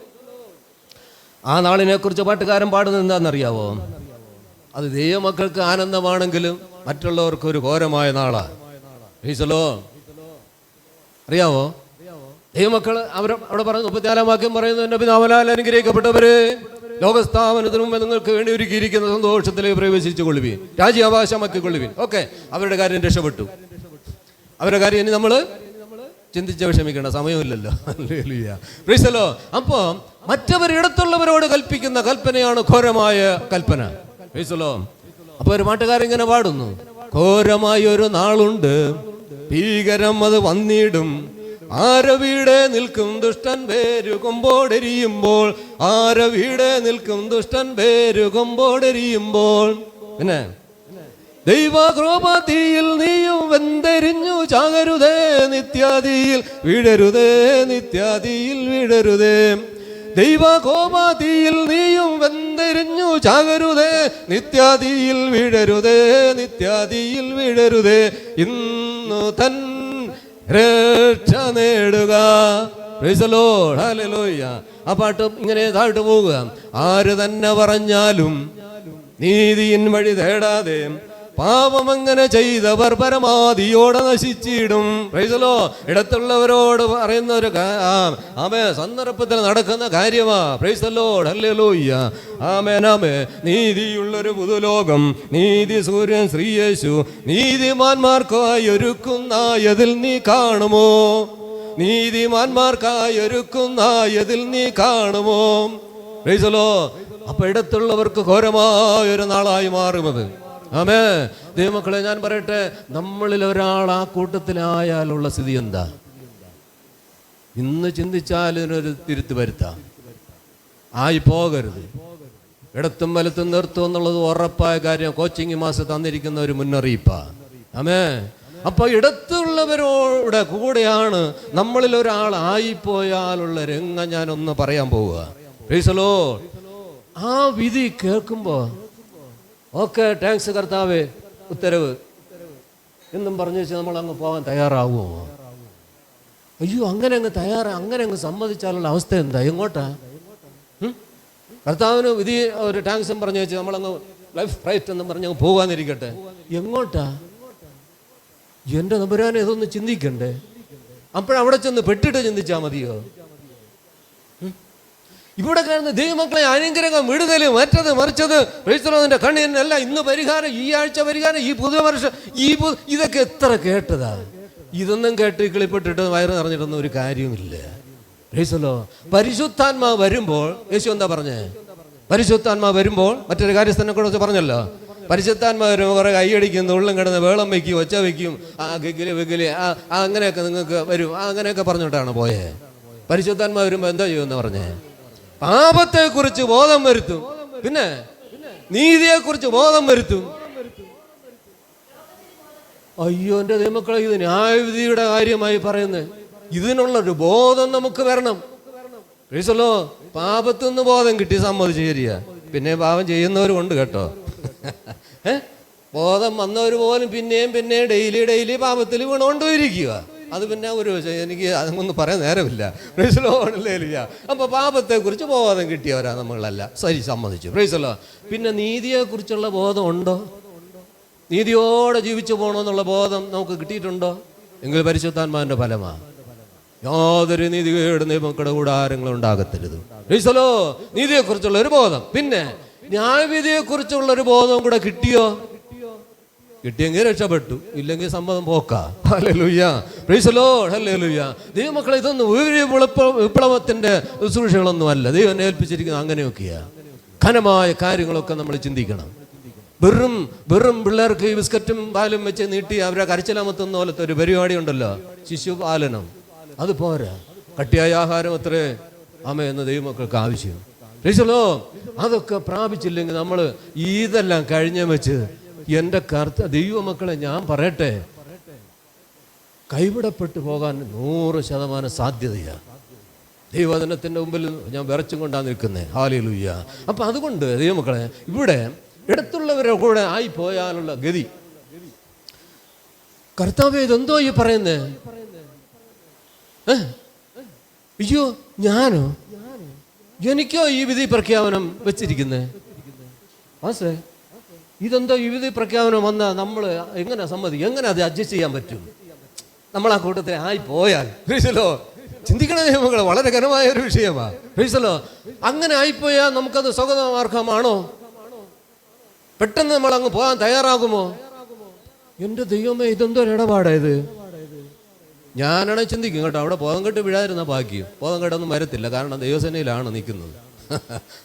ആ നാളിനെ കുറിച്ച് പാട്ടുകാരൻ പാടുന്നത് എന്താണെന്നറിയാവോ? അത് ദൈവമക്കൾക്ക് ആനന്ദമാണെങ്കിലും മറ്റുള്ളവർക്ക് ഒരു ഘോരമായ നാളാണ്. Price the Lord. അറിയാവോ? ദൈവമക്കൾ അവിടെ പറഞ്ഞു 34-ാം വാക്യം പറയുന്നു, എന്റെ പിതാവിനാൽ അനുഗ്രഹിക്കപ്പെട്ടവര്, ലോകസ്ഥാപനത്തിന് മുമ്പ് നിങ്ങൾക്ക് വേണ്ടി ഒരുക്കിയിരിക്കുന്ന സന്തോഷത്തിലേക്ക് പ്രവേശിച്ചു കൊള്ളുവീൻ, രാജ്യാവകാശമാക്കിക്കൊള്ളുവീൻ. ഓക്കെ, അവരുടെ കാര്യം രക്ഷപ്പെട്ടു. അവരുടെ കാര്യം ഇനി നമ്മൾ ചിന്തിച്ച് വിഷമിക്കേണ്ട സമയമില്ലല്ലോ. Price the Lord. അപ്പോൾ മറ്റവരിടത്തുള്ളവരോട് കൽപ്പിക്കുന്ന കൽപ്പനയാണ് ഘോരമായ കൽപ്പന. Price the Lord. അപ്പോൾ ഒരു പാട്ടുകാരിങ്ങനെ പാടുന്നു, ഘോരമായ ഒരു നാളുണ്ട്, ഭീകരം അത് വന്നിടും, ആരവിടെ നിൽക്കും ദുഷ്ടൻ വേരുകൊമ്പോടെരിയുമ്പോൾ, ആരവിടെ നിൽക്കും ദുഷ്ടൻ വേരുകൊമ്പോടെരിയുമ്പോൾ. പിന്നെ ദൈവകൃപയിൽ നീയും വെന്തെരിഞ്ഞു ചാകരുതേ, നിത്യാദിയിൽ വീഴരുതേ, നിത്യാദിയിൽ വീഴരുതേ. ദൈവകോപതിയിൽ നീയും വെന്തെരിഞ്ഞു ചാകരുതേ, നിത്യാദിയിൽ വീഴരുതേ, നിത്യാദിയിൽ വീഴരുതേ. ഇന്നു തൻ രക്ഷ നേടുക. Price the Lord. ഹല്ലേലൂയ. ആ പാട്ട് ഇങ്ങനെ താഴ്ത്തു പോവുക. ആര് തന്നെ പറഞ്ഞാലും നീതിയിൻ വഴി തേടാതെ പാപമങ്ങനെ ചെയ്തവർ പരമാധിയോടെ നശിച്ചിടും. Praise the Lord. ഇടത്തുള്ളവരോട് പറയുന്ന ഒരു സന്ദർഭത്തിൽ നടക്കുന്ന കാര്യമാ. Praise the Lord. Hallelujah. Amen, amen. നീതിയുള്ളൊരു പുതുലോകം, നീതി സൂര്യൻ ശ്രീ യേശു, നീതിമാന്മാർക്കായി ഒരുക്കുന്നതിൽ നീ കാണുമോ, നീതിമാന്മാർക്കായി ഒരുക്കുന്നതിൽ നീ കാണുമോ. Price the Lord. അപ്പൊ ഇടത്തുള്ളവർക്ക് ഘോരമായൊരു നാളായി മാറുമത്. ആമേ. ദൈവമക്കളെ, ഞാൻ പറയട്ടെ, നമ്മളിൽ ഒരാൾ ആ കൂട്ടത്തിലായാലുള്ള സ്ഥിതി എന്താ? ഇന്ന് ചിന്തിച്ചാൽ ഇതിനൊരു തിരുത്ത് വരുത്താം. ആയി പോകരുത്. ഇടത്തും വലത്തും നിർത്തും എന്നുള്ളത് ഉറപ്പായ കാര്യം. കോച്ചിങ് മാസം തന്നിരിക്കുന്ന ഒരു മുന്നറിയിപ്പാ. ആമേ. അപ്പൊ ഇടത്തുള്ളവരോടെ കൂടെയാണ് നമ്മളിൽ ഒരാൾ ആയിപ്പോയാലുള്ള രംഗം ഞാനൊന്ന് പറയാൻ പോവുക. Price the Lord. ആ വിധി കേൾക്കുമ്പോ ഓക്കെ, താങ്ക്സ് കർത്താവേ, ഉത്തരവ്. എന്നും പറഞ്ഞു വെച്ചാൽ നമ്മൾ അങ്ങ് പോകാൻ തയ്യാറാവുമോ? അയ്യോ, അങ്ങനെ അങ്ങ് സമ്മതിച്ചാലുള്ള അവസ്ഥ എന്താ? എങ്ങോട്ടാ? കർത്താവിന് വിധി ഒരു ടാങ്ക്സും പറഞ്ഞു വെച്ച് നമ്മളങ്ങ് ലൈഫ് റൈറ്റ് എന്നും പറഞ്ഞ് അങ്ങ് പോകാന്നിരിക്കട്ടെ. എങ്ങോട്ടാ? എൻ്റെ നമ്പുരാനെ ഇതൊന്ന് ചിന്തിക്കണ്ടേ? അപ്പോഴവിടെ ചെന്ന് പെട്ടിട്ട് ചിന്തിച്ചാൽ മതിയോ? ഇവിടെ കാണുന്ന ദൈവമക്കളെ അനുഗ്രഹം, വിടുതല്, മറ്റത് മറിച്ചത്, ക്രൈസ്തവന്റെ കണ്ണിനല്ല ഇന്ന് പരിഹാരം, ഈ ആഴ്ച പരിഹാരം, ഈ പുതുവർഷം, ഇതൊക്കെ എത്ര കേട്ടതാ. ഇതൊന്നും കേട്ട് കിളിപ്പെട്ടിട്ട് വയറ് നിറഞ്ഞിട്ടൊന്നും ഒരു കാര്യമില്ല. ക്രൈസ്തവോ, പരിശുദ്ധാത്മാവ് വരുമ്പോൾ യേശു എന്താ പറഞ്ഞേ? പരിശുദ്ധാത്മാവ് വരുമ്പോൾ മറ്റൊരു കാര്യസ്ഥനെ കുറിച്ച് പറഞ്ഞല്ലോ. പരിശുദ്ധാത്മാവ് വരുമ്പോൾ കുറെ കൈയടിക്കും, ഉള്ളം കിടന്ന് വേളം വയ്ക്കും, ഒച്ച വയ്ക്കും, വെഗില് അങ്ങനെയൊക്കെ നിങ്ങൾക്ക് വരും, അങ്ങനെയൊക്കെ പറഞ്ഞിട്ടാണ് പോയേ. പരിശുദ്ധാത്മാവ് വരുമ്പോൾ എന്താ ചെയ്യുമെന്ന് പറഞ്ഞേ? പാപത്തെക്കുറിച്ച് ബോധം വരുത്തും, പിന്നെ നീതിയെക്കുറിച്ച് ബോധം വരുത്തും. അയ്യോ എൻ്റെ ദൈവമക്കളെ, ഇത് ന്യായവിധിയുടെ കാര്യമായി പറയുന്നത്. ഇതിനുള്ളൊരു ബോധം നമുക്ക് വരണം. ക്രിസ്തലോ, പാപത്തുനിന്ന് ബോധം കിട്ടി സമ്മതിച്ച് ശരിയ, പിന്നെ പാപം ചെയ്യുന്നവരുമുണ്ട് കേട്ടോ. ബോധം വന്നവർ പോലും പിന്നെയും ഡെയിലി പാപത്തിൽ വീണുകൊണ്ടിരിക്കുക. അത് പിന്നെ എനിക്ക് അതൊന്നും പറയാൻ നേരമില്ല. പ്രൈസലോ. അപ്പോൾ പാപത്തെക്കുറിച്ച് ബോധം കിട്ടിയവരാ നമ്മളല്ല, ശരി, സമ്മതിച്ചു. പ്രൈസലോ. പിന്നെ നീതിയെക്കുറിച്ചുള്ള ബോധം ഉണ്ടോ? നീതിയോടെ ജീവിച്ചു പോകണമെന്നുള്ള ബോധം നമുക്ക് കിട്ടിയിട്ടുണ്ടോ? എങ്കിൽ പരിശുദ്ധാത്മാവിൻ്റെ ഫലമാണ്. യാതൊരു നീതികേട് നിയമങ്ങളുടെ കൂടാരങ്ങളും ഉണ്ടാകത്തരുത്. പ്രൈസലോ. നീതിയെക്കുറിച്ചുള്ള ഒരു ബോധം, പിന്നെ ന്യായവിധിയെക്കുറിച്ചുള്ളൊരു ബോധം കൂടെ കിട്ടിയോ? കിട്ടിയെങ്കിൽ രക്ഷപ്പെട്ടു, ഇല്ലെങ്കിൽ സമ്മതം പോക്കാ. Hallelujah, praise the Lord, hallelujah. ദൈവമക്കളെ, ഇതൊന്നും വിപ്ലവത്തിന്റെ ശുശ്രൂഷകളൊന്നും അല്ല. ദൈവം ഏൽപ്പിച്ചിരിക്കുന്നത് അങ്ങനെയൊക്കെയാ. ഘനമായ കാര്യങ്ങളൊക്കെ നമ്മൾ ചിന്തിക്കണം. വെറും പിള്ളേർക്ക് ഈ ബിസ്ക്കറ്റും പാലും വെച്ച് നീട്ടി അവരെ കരച്ചിലാമത്തുന്ന പോലത്തെ ഒരു പരിപാടി ഉണ്ടല്ലോ, ശിശുപാലനം. അത് പോരാ. കട്ടിയായ ആഹാരം അത്രേ എന്ന ദൈവമക്കൾക്ക് ആവശ്യം. Price the Lord. അതൊക്കെ പ്രാപിച്ചില്ലെങ്കിൽ നമ്മൾ ഇതെല്ലാം കഴിഞ്ഞ വെച്ച് എൻ്റെ ദൈവമക്കളെ ഞാൻ പറയട്ടെ, കൈവിടപ്പെട്ടു പോകാൻ 100% സാധ്യതയാണ്. ദൈവവചനത്തിൻ്റെ മുമ്പിൽ ഞാൻ വിറച്ചും കൊണ്ടാണ് നിൽക്കുന്നത്. ഹല്ലേലൂയ. അപ്പം അതുകൊണ്ട് ദൈവമക്കളെ, ഇവിടെ അടുത്തുള്ളവരെ കൂടെ ആയി പോയാലുള്ള ഗതി. കർത്താവേ, ഇതെന്തോ ഈ പറയുന്നേ? അയ്യോ, എനിക്കോ ഈ വിധി പ്രഖ്യാപനം വെച്ചിരിക്കുന്നേ? ആസേ, ഇതെന്തോ ഈ വിധി പ്രഖ്യാപനം വന്നാൽ നമ്മൾ എങ്ങനെ അത് അഡ്ജസ്റ്റ് ചെയ്യാൻ പറ്റും? നമ്മൾ ആ കൂട്ടത്തിൽ ആയി പോയാൽ. ക്രിസ്തലോ, ചിന്തിക്കണ നിയമങ്ങൾ വളരെ ഘനമായ ഒരു വിഷയമാണ്. ക്രിസ്തലോ, അങ്ങനെ ആയിപ്പോയാൽ നമുക്കത് സ്വാഗതമാർഗമാണോ? പെട്ടെന്ന് നമ്മൾ അങ്ങ് പോകാൻ തയ്യാറാകുമോ? എൻ്റെ ദൈവമേ, ഇതെന്തോ ഇടപാടായത്. ഞാനാണ് ചിന്തിക്കും കേട്ടോ, അവിടെ ബോധം കെട്ട് വീഴാതിരുന്ന ഭാഗ്യം. ബോധം കെട്ടൊന്നും വരത്തില്ല, കാരണം ദൈവസേനയിലാണ് നിൽക്കുന്നത്.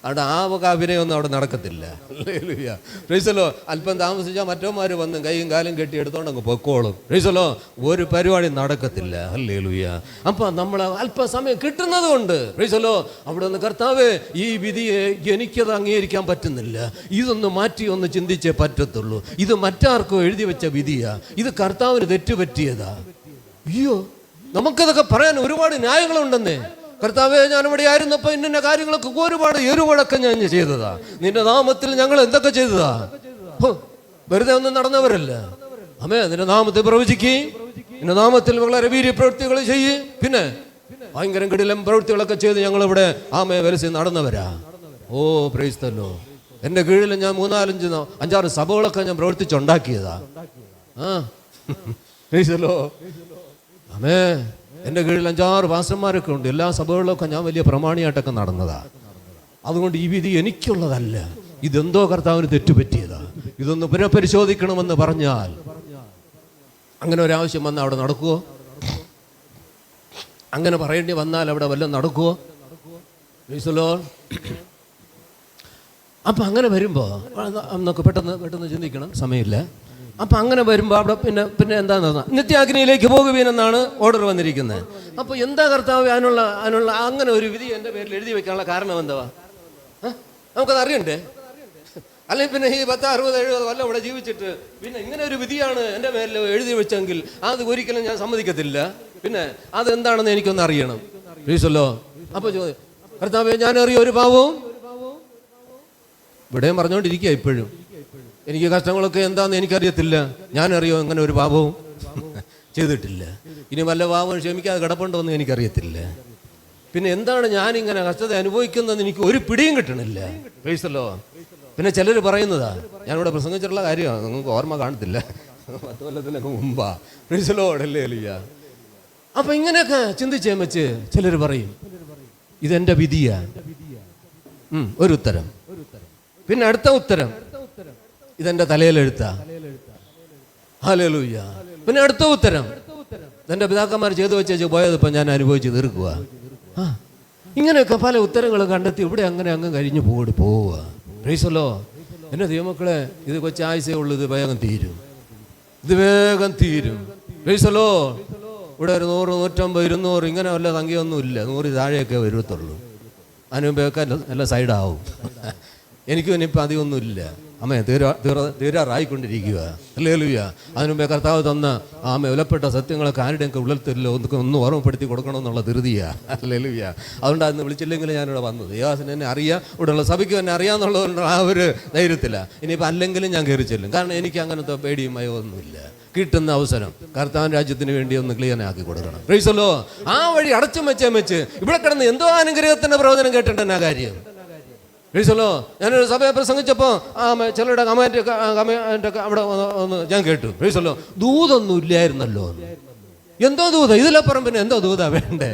അവിടെ ആ അഭിനയമൊന്നും അവിടെ നടക്കത്തില്ല. Hallelujah, praise the Lord. അല്പം താമസിച്ചാൽ മറ്റോമാർ വന്ന് കൈയും കാലും കെട്ടി എടുത്തോണ്ട് അങ്ങ് പൊക്കോളും. Price the Lord. ഒരു പരിപാടി നടക്കത്തില്ല. ഹല്ലേലൂയ. അപ്പം നമ്മൾ അല്പസമയം കിട്ടുന്നത് കൊണ്ട് പ്രൈസ് ദി ലോർഡ് അവിടെ നിന്ന്, കർത്താവേ, ഈ വിധിയെ എനിക്കത് അംഗീകരിക്കാൻ പറ്റുന്നില്ല, ഇതൊന്ന് മാറ്റി ഒന്ന് ചിന്തിച്ചേ പറ്റത്തുള്ളൂ. ഇത് മറ്റാർക്കോ എഴുതി വെച്ച വിധിയാ, ഇത് കർത്താവിന് തെറ്റുപറ്റിയതാ. അയ്യോ, നമുക്കതൊക്കെ പറയാൻ ഒരുപാട് ന്യായങ്ങളുണ്ടെന്നേ. കർത്താവേ, ഞാനിവിടെ ആയിരുന്നപ്പോൾ ഇന്ന കാര്യങ്ങളൊക്കെ ഒരുപാട് എരുവടക്കം ഞാൻ ചെയ്തതാ. നിന്റെ നാമത്തിൽ ഞങ്ങൾ എന്തൊക്കെ ചെയ്തതാ? വെറുതെ ഒന്നും നടന്നവരല്ല. അമ്മേ, നിന്റെ നാമത്തിൽ പ്രവചിക്കുകയും നിന്റെ നാമത്തിൽ വളരെ വീര്യ പ്രവൃത്തികൾ ചെയ്യും, പിന്നെ ഭയങ്കര കിടിലം പ്രവൃത്തികളൊക്കെ ചെയ്ത് ഞങ്ങളിവിടെ വരസി നടന്നവരാ. ഓ, പ്രൈസ് ദി ലോർഡ്. എൻ്റെ കീഴിൽ ഞാൻ 3-5-6 സഭകളൊക്കെ ഞാൻ പ്രവർത്തിച്ചുണ്ടാക്കിയതാ. Price the Lord. ആമേ, എൻ്റെ കീഴിൽ 5-6 പാസ്റ്റർമാരൊക്കെ ഉണ്ട്. എല്ലാ സഭകളിലൊക്കെ ഞാൻ വലിയ പ്രമാണിയായിട്ടൊക്കെ നടന്നതാ. അതുകൊണ്ട് ഈ വിധി എനിക്കുള്ളതല്ല, ഇതെന്തോ കർത്താവിന് തെറ്റുപറ്റിയതാ. ഇതൊന്ന് പുനഃപരിശോധിക്കണമെന്ന് പറഞ്ഞാൽ, അങ്ങനെ ഒരാവശ്യം വന്നാൽ അവിടെ നടക്കുമോ? അങ്ങനെ പറയേണ്ടി വന്നാൽ അവിടെ വല്ലതും നടക്കുമോ? Price the Lord. അപ്പം അങ്ങനെ വരുമ്പോൾ നമുക്ക് പെട്ടെന്ന് ചിന്തിക്കണം, സമയമില്ല. അപ്പം അങ്ങനെ വരുമ്പോൾ അവിടെ പിന്നെ എന്താണെന്ന് നിത്യാഗ്നിയിലേക്ക് പോകുവീനെന്നാണ് ഓർഡർ വന്നിരിക്കുന്നത്. അപ്പോൾ എന്താ കർത്താവ് അതിനുള്ള അങ്ങനെ ഒരു വിധി എൻ്റെ പേരിൽ എഴുതി വെക്കാനുള്ള കാരണം എന്താ? നമുക്കത് അറിയണ്ടേ? അല്ലെങ്കിൽ പിന്നെ ഈ 10, 60, 70 കൊല്ലം ഇവിടെ ജീവിച്ചിട്ട് പിന്നെ ഇങ്ങനെ ഒരു വിധിയാണ് എൻ്റെ പേരിൽ എഴുതി വെച്ചെങ്കിൽ അത് ഒരിക്കലും ഞാൻ സമ്മതിക്കത്തില്ല. പിന്നെ അതെന്താണെന്ന് എനിക്കൊന്ന് അറിയണം. പ്ലീസല്ലോ. അപ്പോൾ കർത്താവേ, ഞാൻ അറിയ ഒരു പാവവും ഇവിടെയും പറഞ്ഞുകൊണ്ടിരിക്കുക ഇപ്പോഴും. എനിക്ക് കഷ്ടങ്ങളൊക്കെ എന്താണെന്ന് എനിക്കറിയത്തില്ല. ഞാനറിയോ അങ്ങനെ ഒരു പാപവും ചെയ്തിട്ടില്ല. ഇനി വല്ല പാപവും ക്ഷമിക്കാതെ കിടപ്പുണ്ടോ എന്ന് എനിക്കറിയത്തില്ല. പിന്നെ എന്താണ് ഞാനിങ്ങനെ കഷ്ടത അനുഭവിക്കുന്നതെന്ന് എനിക്ക് ഒരു പിടിയും കിട്ടണില്ല. പ്രൈസല്ലോ. പിന്നെ ചിലർ പറയുന്നതാ, ഞാനിവിടെ പ്രസംഗിച്ചിട്ടുള്ള കാര്യമാണ്, നിങ്ങൾക്ക് ഓർമ്മ കാണത്തില്ല, 10 കൊല്ലത്തിനൊക്കെ മുമ്പാ. പ്രൈസലോ അല്ലേ അലിയ. അപ്പൊ ഇങ്ങനെയൊക്കെ ചിന്തിച്ചേ വെച്ച് ചിലർ പറയും ഇതെന്റെ വിധിയാ. ഒരു ഉത്തരം. പിന്നെ അടുത്ത ഉത്തരം, ഇതെന്റെ തലയിലെഴുത്താ. ഹല്ലേലൂയ. പിന്നെ അടുത്ത ഉത്തരം, എന്റെ പിതാക്കന്മാർ ചെയ്തു വെച്ചു പോയത് ഇപ്പം ഞാൻ അനുഭവിച്ച് തീർക്കുക. ഇങ്ങനെയൊക്കെ പല ഉത്തരങ്ങളും കണ്ടെത്തി ഇവിടെ അങ്ങനെ അങ്ങ് കഴിഞ്ഞു പോവുക. പ്രൈസല്ലോ. എൻ്റെ ദൈവമക്കളെ, ഇത് കൊച്ചാഴ്ചയേ ഉള്ളൂ, ഇത് വേഗം തീരും, ഇത് വേഗം തീരും. പ്രൈസല്ലോ. ഇവിടെ ഒരു 100, 150, 200 ഇങ്ങനെ വല്ല സംഖ്യയൊന്നുമില്ല. 100 താഴെയൊക്കെ വരുത്തുള്ളൂ. അതിന് മുമ്പൊക്കെ നല്ല സൈഡാവും. എനിക്കും ഇനിയിപ്പോൾ അധികമൊന്നുമില്ല. അമ്മേ തീരാറായിക്കൊണ്ടിരിക്കുക. ഹല്ലേലൂയ. അതിനു മുമ്പേ കർത്താവ് തന്ന വിലപ്പെട്ട സത്യങ്ങളൊക്കെ ആരുടെയൊക്കെ ഉള്ളിൽ ഒന്ന് ഓർമ്മപ്പെടുത്തി കൊടുക്കണമെന്നുള്ള ധൃതിയാ. ഹല്ലേലൂയ. അതുകൊണ്ടാണ് വിളിച്ചില്ലെങ്കിൽ ഞാനിവിടെ വന്നത്. യേശുവിനെ എന്നെ അറിയാം, ഇവിടെയുള്ള സഭയ്ക്കും എന്നെ അറിയാമെന്നുള്ളതുകൊണ്ട് ആ ഒരു ധൈര്യത്തില്ല. ഇനിയിപ്പോൾ അല്ലെങ്കിലും ഞാൻ കയറി ചെല്ലും. കാരണം എനിക്ക് അങ്ങനത്തെ പേടിയും ഭയമൊന്നുമില്ല. കിട്ടുന്ന അവസരം കർത്താവിൻ രാജ്യത്തിന് വേണ്ടി ഒന്ന് ക്ലിയറാക്കി കൊടുക്കണം. പ്രൈസല്ലോ. ആ വഴി അടച്ചും വെച്ച് ഇവിടെ കിടന്ന് എന്തോ അനുഗ്രഹത്തിന്റെ പ്രവചനം കേട്ടിട്ടുണ്ട് ആ കാര്യം. പ്രൈസല്ലോ. ഞാനൊരു സഭയെ പ്രസംഗിച്ചപ്പോൾ ചിലരുടെ കമന്റ് അവിടെ ഒന്ന് ഞാൻ കേട്ടു. പ്രൈസല്ലോ. ദൂതൊന്നും ഇല്ലായിരുന്നല്ലോ. എന്തോ ദൂത, ഇതിലപ്പുറം പിന്നെ എന്തോ ദൂത വേണ്ടേ?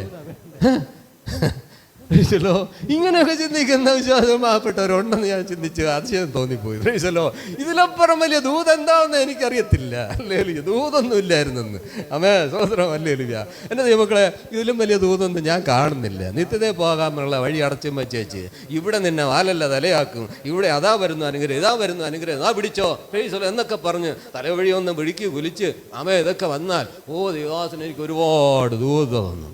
പ്രൈസല്ലോ. ഇങ്ങനെയൊക്കെ ചിന്തിക്കുന്ന വിശ്വാസമാപ്പെട്ടവരുണ്ടെന്ന് ഞാൻ ചിന്തിച്ച് അതിശയം തോന്നിപ്പോയി. പ്രൈസല്ലോ. ഇതിലപ്പുറം വലിയ ദൂത് എന്താണെന്ന് എനിക്കറിയത്തില്ല. ഹല്ലേലൂയ. ദൂതൊന്നും ഇല്ലായിരുന്നെന്ന്. അമേ സ്വതന്ത്രം. ഹല്ലേലൂയ. എൻ്റെ ദൈവമക്കളെ, ഇതിലും വലിയ ദൂതൊന്നും ഞാൻ കാണുന്നില്ല. നിത്യതയെ പോകാമെന്നുള്ള വഴി അടച്ചും വെച്ചേച്ച് ഇവിടെ നിന്നെ വാലല്ല തലയാക്കും, ഇവിടെ അതാ വരുന്നു അനുഗ്രഹം, ഇതാ വരുന്നു അനുഗ്രഹം, അതാ പിടിച്ചോ പ്രൈസല്ലോ എന്നൊക്കെ പറഞ്ഞ് തലവഴി ഒന്ന് വിളിക്ക് കുലിച്ച് ഇതൊക്കെ വന്നാൽ ദൈവദാസന് എനിക്ക് ഒരുപാട് ദൂത് വന്നു.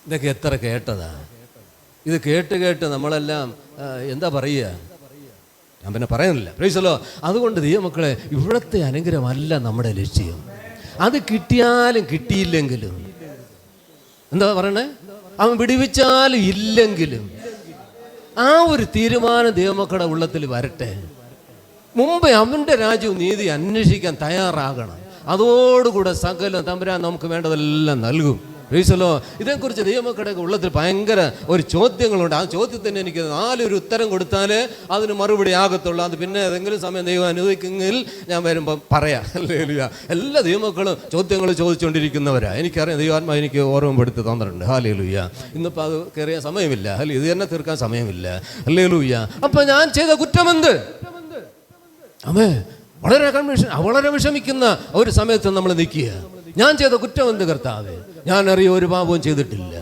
ഇതൊക്കെ എത്ര കേട്ടതാ. ഇത് കേട്ട് നമ്മളെല്ലാം എന്താ പറയുക, ഞാൻ പിന്നെ പറയുന്നില്ല. പ്രൈസല്ലോ. അതുകൊണ്ട് ദൈവമക്കളെ, ഇവിടുത്തെ അനുഗ്രഹമല്ല നമ്മുടെ ലക്ഷ്യം. അത് കിട്ടിയാലും കിട്ടിയില്ലെങ്കിലും, എന്താ പറയണേ, അവൻ വിടുവിച്ചാലും ഇല്ലെങ്കിലും ആ ഒരു തീരുമാനം ദൈവമക്കളുടെ ഉള്ളത്തിൽ വരട്ടെ. മുമ്പേ അവൻ്റെ രാജ്യവും നീതി അന്വേഷിക്കാൻ തയ്യാറാകണം. അതോടുകൂടെ സകലം തമ്പുരാൻ നമുക്ക് വേണ്ടതെല്ലാം നൽകും. പ്രൈസല്ലോ. ഇതേക്കുറിച്ച് ദൈവമക്കളുടെ ഉള്ളത്തിൽ ഭയങ്കര ഒരു ചോദ്യങ്ങളുണ്ട്. ആ ചോദ്യത്തിന് എനിക്ക് 4 ഉത്തരം കൊടുത്താലേ അതിന് മറുപടി ആകത്തുള്ളൂ. അത് പിന്നെ ഏതെങ്കിലും സമയം ദൈവം അനുവദിക്കുമെങ്കിൽ ഞാൻ വരുമ്പം പറയാം. ഹല്ലേലൂയ. എല്ലാ ദൈവമക്കളും ചോദ്യങ്ങൾ ചോദിച്ചുകൊണ്ടിരിക്കുന്നവരാ. എനിക്കറിയാം, ദൈവാത്മാ എനിക്ക് ഓർമ്മപ്പെടുത്തി തന്നിട്ടുണ്ട്. ഹല്ലേലൂയ. ഇന്നിപ്പോൾ അത് കയറിയ സമയമില്ല. ഇത് തന്നെ തീർക്കാൻ സമയമില്ല. ഹല്ലേലൂയ. അപ്പം ഞാൻ ചെയ്ത കുറ്റമെന്ത്? വളരെ വിഷമിക്കുന്ന ഒരു സമയത്ത് നമ്മൾ നിൽക്കുക. ഞാൻ ചെയ്ത കുറ്റം എന്ത് കർത്താവേ? ഞാൻ അറിയ ഒരു പാപവും ചെയ്തിട്ടില്ല.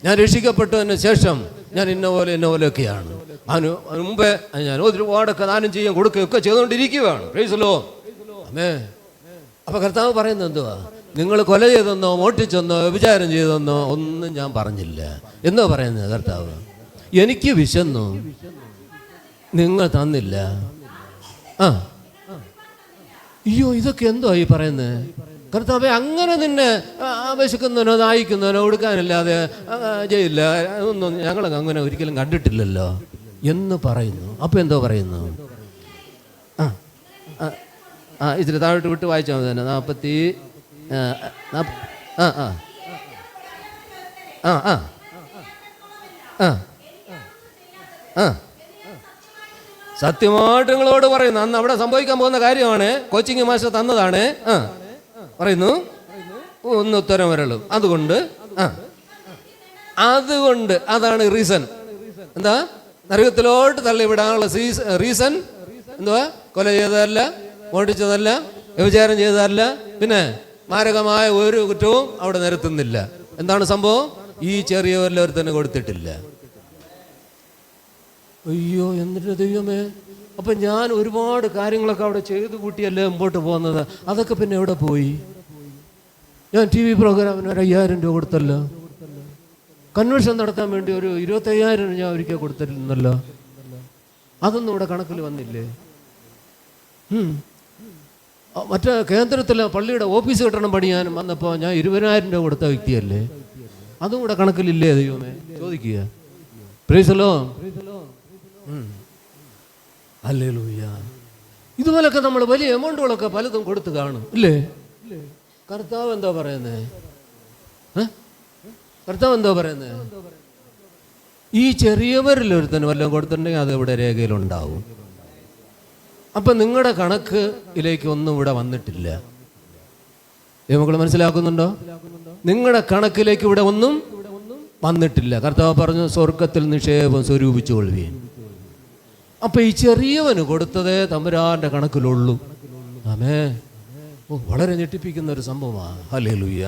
ഞാൻ രക്ഷിക്കപ്പെട്ടതിന് ശേഷം ഞാൻ ഇന്ന പോലെയൊക്കെയാണ്. അതിന് മുമ്പേ ഞാൻ ഒരുപാടൊക്കെ ദാനം ചെയ്യാൻ കൊടുക്കുകയൊക്കെ ചെയ്തുകൊണ്ടിരിക്കുകയാണ്. പ്രൈസല്ലോ. അമ്മേ. അപ്പൊ കർത്താവ് പറയുന്നത് എന്തുവാ? നിങ്ങൾ കൊല ചെയ്തെന്നോ മോഷ്ടിച്ചെന്നോ വ്യഭിചാരം ചെയ്തെന്നോ ഒന്നും ഞാൻ പറഞ്ഞില്ല എന്നോ പറയുന്നത് കർത്താവ്. എനിക്ക് വിശന്നു, നിങ്ങൾ തന്നില്ല. അയ്യോ, ഇതൊക്കെ എന്തോ ഈ പറയുന്നത് കർത്താവേ? അങ്ങനെ നിന്നെ വിശക്കുന്നവനോ ദാഹിക്കുന്നവനോ കൊടുക്കാനില്ലാതെ ചെയ്യില്ല ഒന്നും ഞങ്ങൾ അങ്ങനെ ഒരിക്കലും കണ്ടിട്ടില്ലല്ലോ എന്ന് പറയുന്നു. അപ്പം എന്തോ പറയുന്നു? ഇച്ചിരി താഴോട്ട് വിട്ട് വായിച്ചാൽ മതി തന്നെ. 40 സത്യമായിട്ട് നിങ്ങളോട് പറയുന്നു, അന്ന് അവിടെ സംഭവിക്കാൻ പോകുന്ന കാര്യമാണ്. കോച്ചിങ് മാസ്റ്റർ തന്നതാണ്. പറയുന്നു, ഒന്ന് ഉത്തരം വരളും. അതുകൊണ്ട് അതാണ് റീസൺ. എന്താ? നരകത്തിലോട്ട് തള്ളിവിടാനുള്ള റീസൺ എന്തുവാ? കൊല ചെയ്തതല്ല, മോഷ്ടിച്ചതല്ല, വ്യഭിചാരം ചെയ്തതല്ല, പിന്നെ മാരകമായ ഒരു കുറ്റവും അവിടെ നിരത്തുന്നില്ല. എന്താണ് സംഭവം? ഈ ചെറിയ വല്ലവരും കൊടുത്തിട്ടില്ല. അയ്യോ, എന്നിട്ട് ദൈവമേ, അപ്പം ഞാൻ ഒരുപാട് കാര്യങ്ങളൊക്കെ അവിടെ ചെയ്തു കൂട്ടിയല്ലേ മുമ്പോട്ട് പോകുന്നത്. അതൊക്കെ പിന്നെ എവിടെ പോയി? ഞാൻ TV പ്രോഗ്രാമിന് ഒരു 5000 രൂപ കൊടുത്തല്ലോ. കൺവെൻഷൻ നടത്താൻ വേണ്ടി ഒരു 25,000 ഞാൻ ഒരിക്കൽ കൊടുത്തിരുന്നല്ലോ. അതൊന്നും ഇവിടെ കണക്കിൽ വന്നില്ലേ? മറ്റേ കേന്ദ്രത്തിലെ പള്ളിയുടെ ഓഫീസ് കെട്ടണം പണിയാനും വന്നപ്പോൾ ഞാൻ 20,000 രൂപ കൊടുത്ത വ്യക്തിയല്ലേ? അതും ഇവിടെ കണക്കിലില്ലേ ദൈവമേ? ചോദിക്കുക. Price the Lord. ഹല്ലേലൂയ. ഇതുപോലൊക്കെ നമ്മൾ വലിയ എമൗണ്ടുകളൊക്കെ പലതും കൊടുത്ത് കാണും ഇല്ലേ? കർത്താവ് എന്താ പറയുന്നത്? കർത്താവ് എന്താ പറയുന്നത്? ഈ ചെറിയവരിൽ ഒരുത്തന് വല്ലതും കൊടുത്തിട്ടുണ്ടെങ്കിൽ അത് ഇവിടെ രേഖയിലുണ്ടാവും. അപ്പം നിങ്ങളുടെ കണക്കിലേക്ക് ഒന്നും ഇവിടെ വന്നിട്ടില്ല. നമ്മൾ മനസ്സിലാക്കുന്നുണ്ടോ? നിങ്ങളുടെ കണക്കിലേക്ക് ഇവിടെ ഒന്നും വന്നിട്ടില്ല. കർത്താവ് പറഞ്ഞു, സ്വർഗത്തിൽ നിക്ഷേപം സ്വരൂപിച്ചു കൊള്ളുകയും. അപ്പൊ ഈ ചെറിയവന് കൊടുത്തതേ തമ്പുരാന്റെ കണക്കിലുള്ളൂ. ആമേൻ. വളരെ ഞെട്ടിപ്പിക്കുന്ന ഒരു സംഭവമാണ്. ഹല്ലേലൂയ.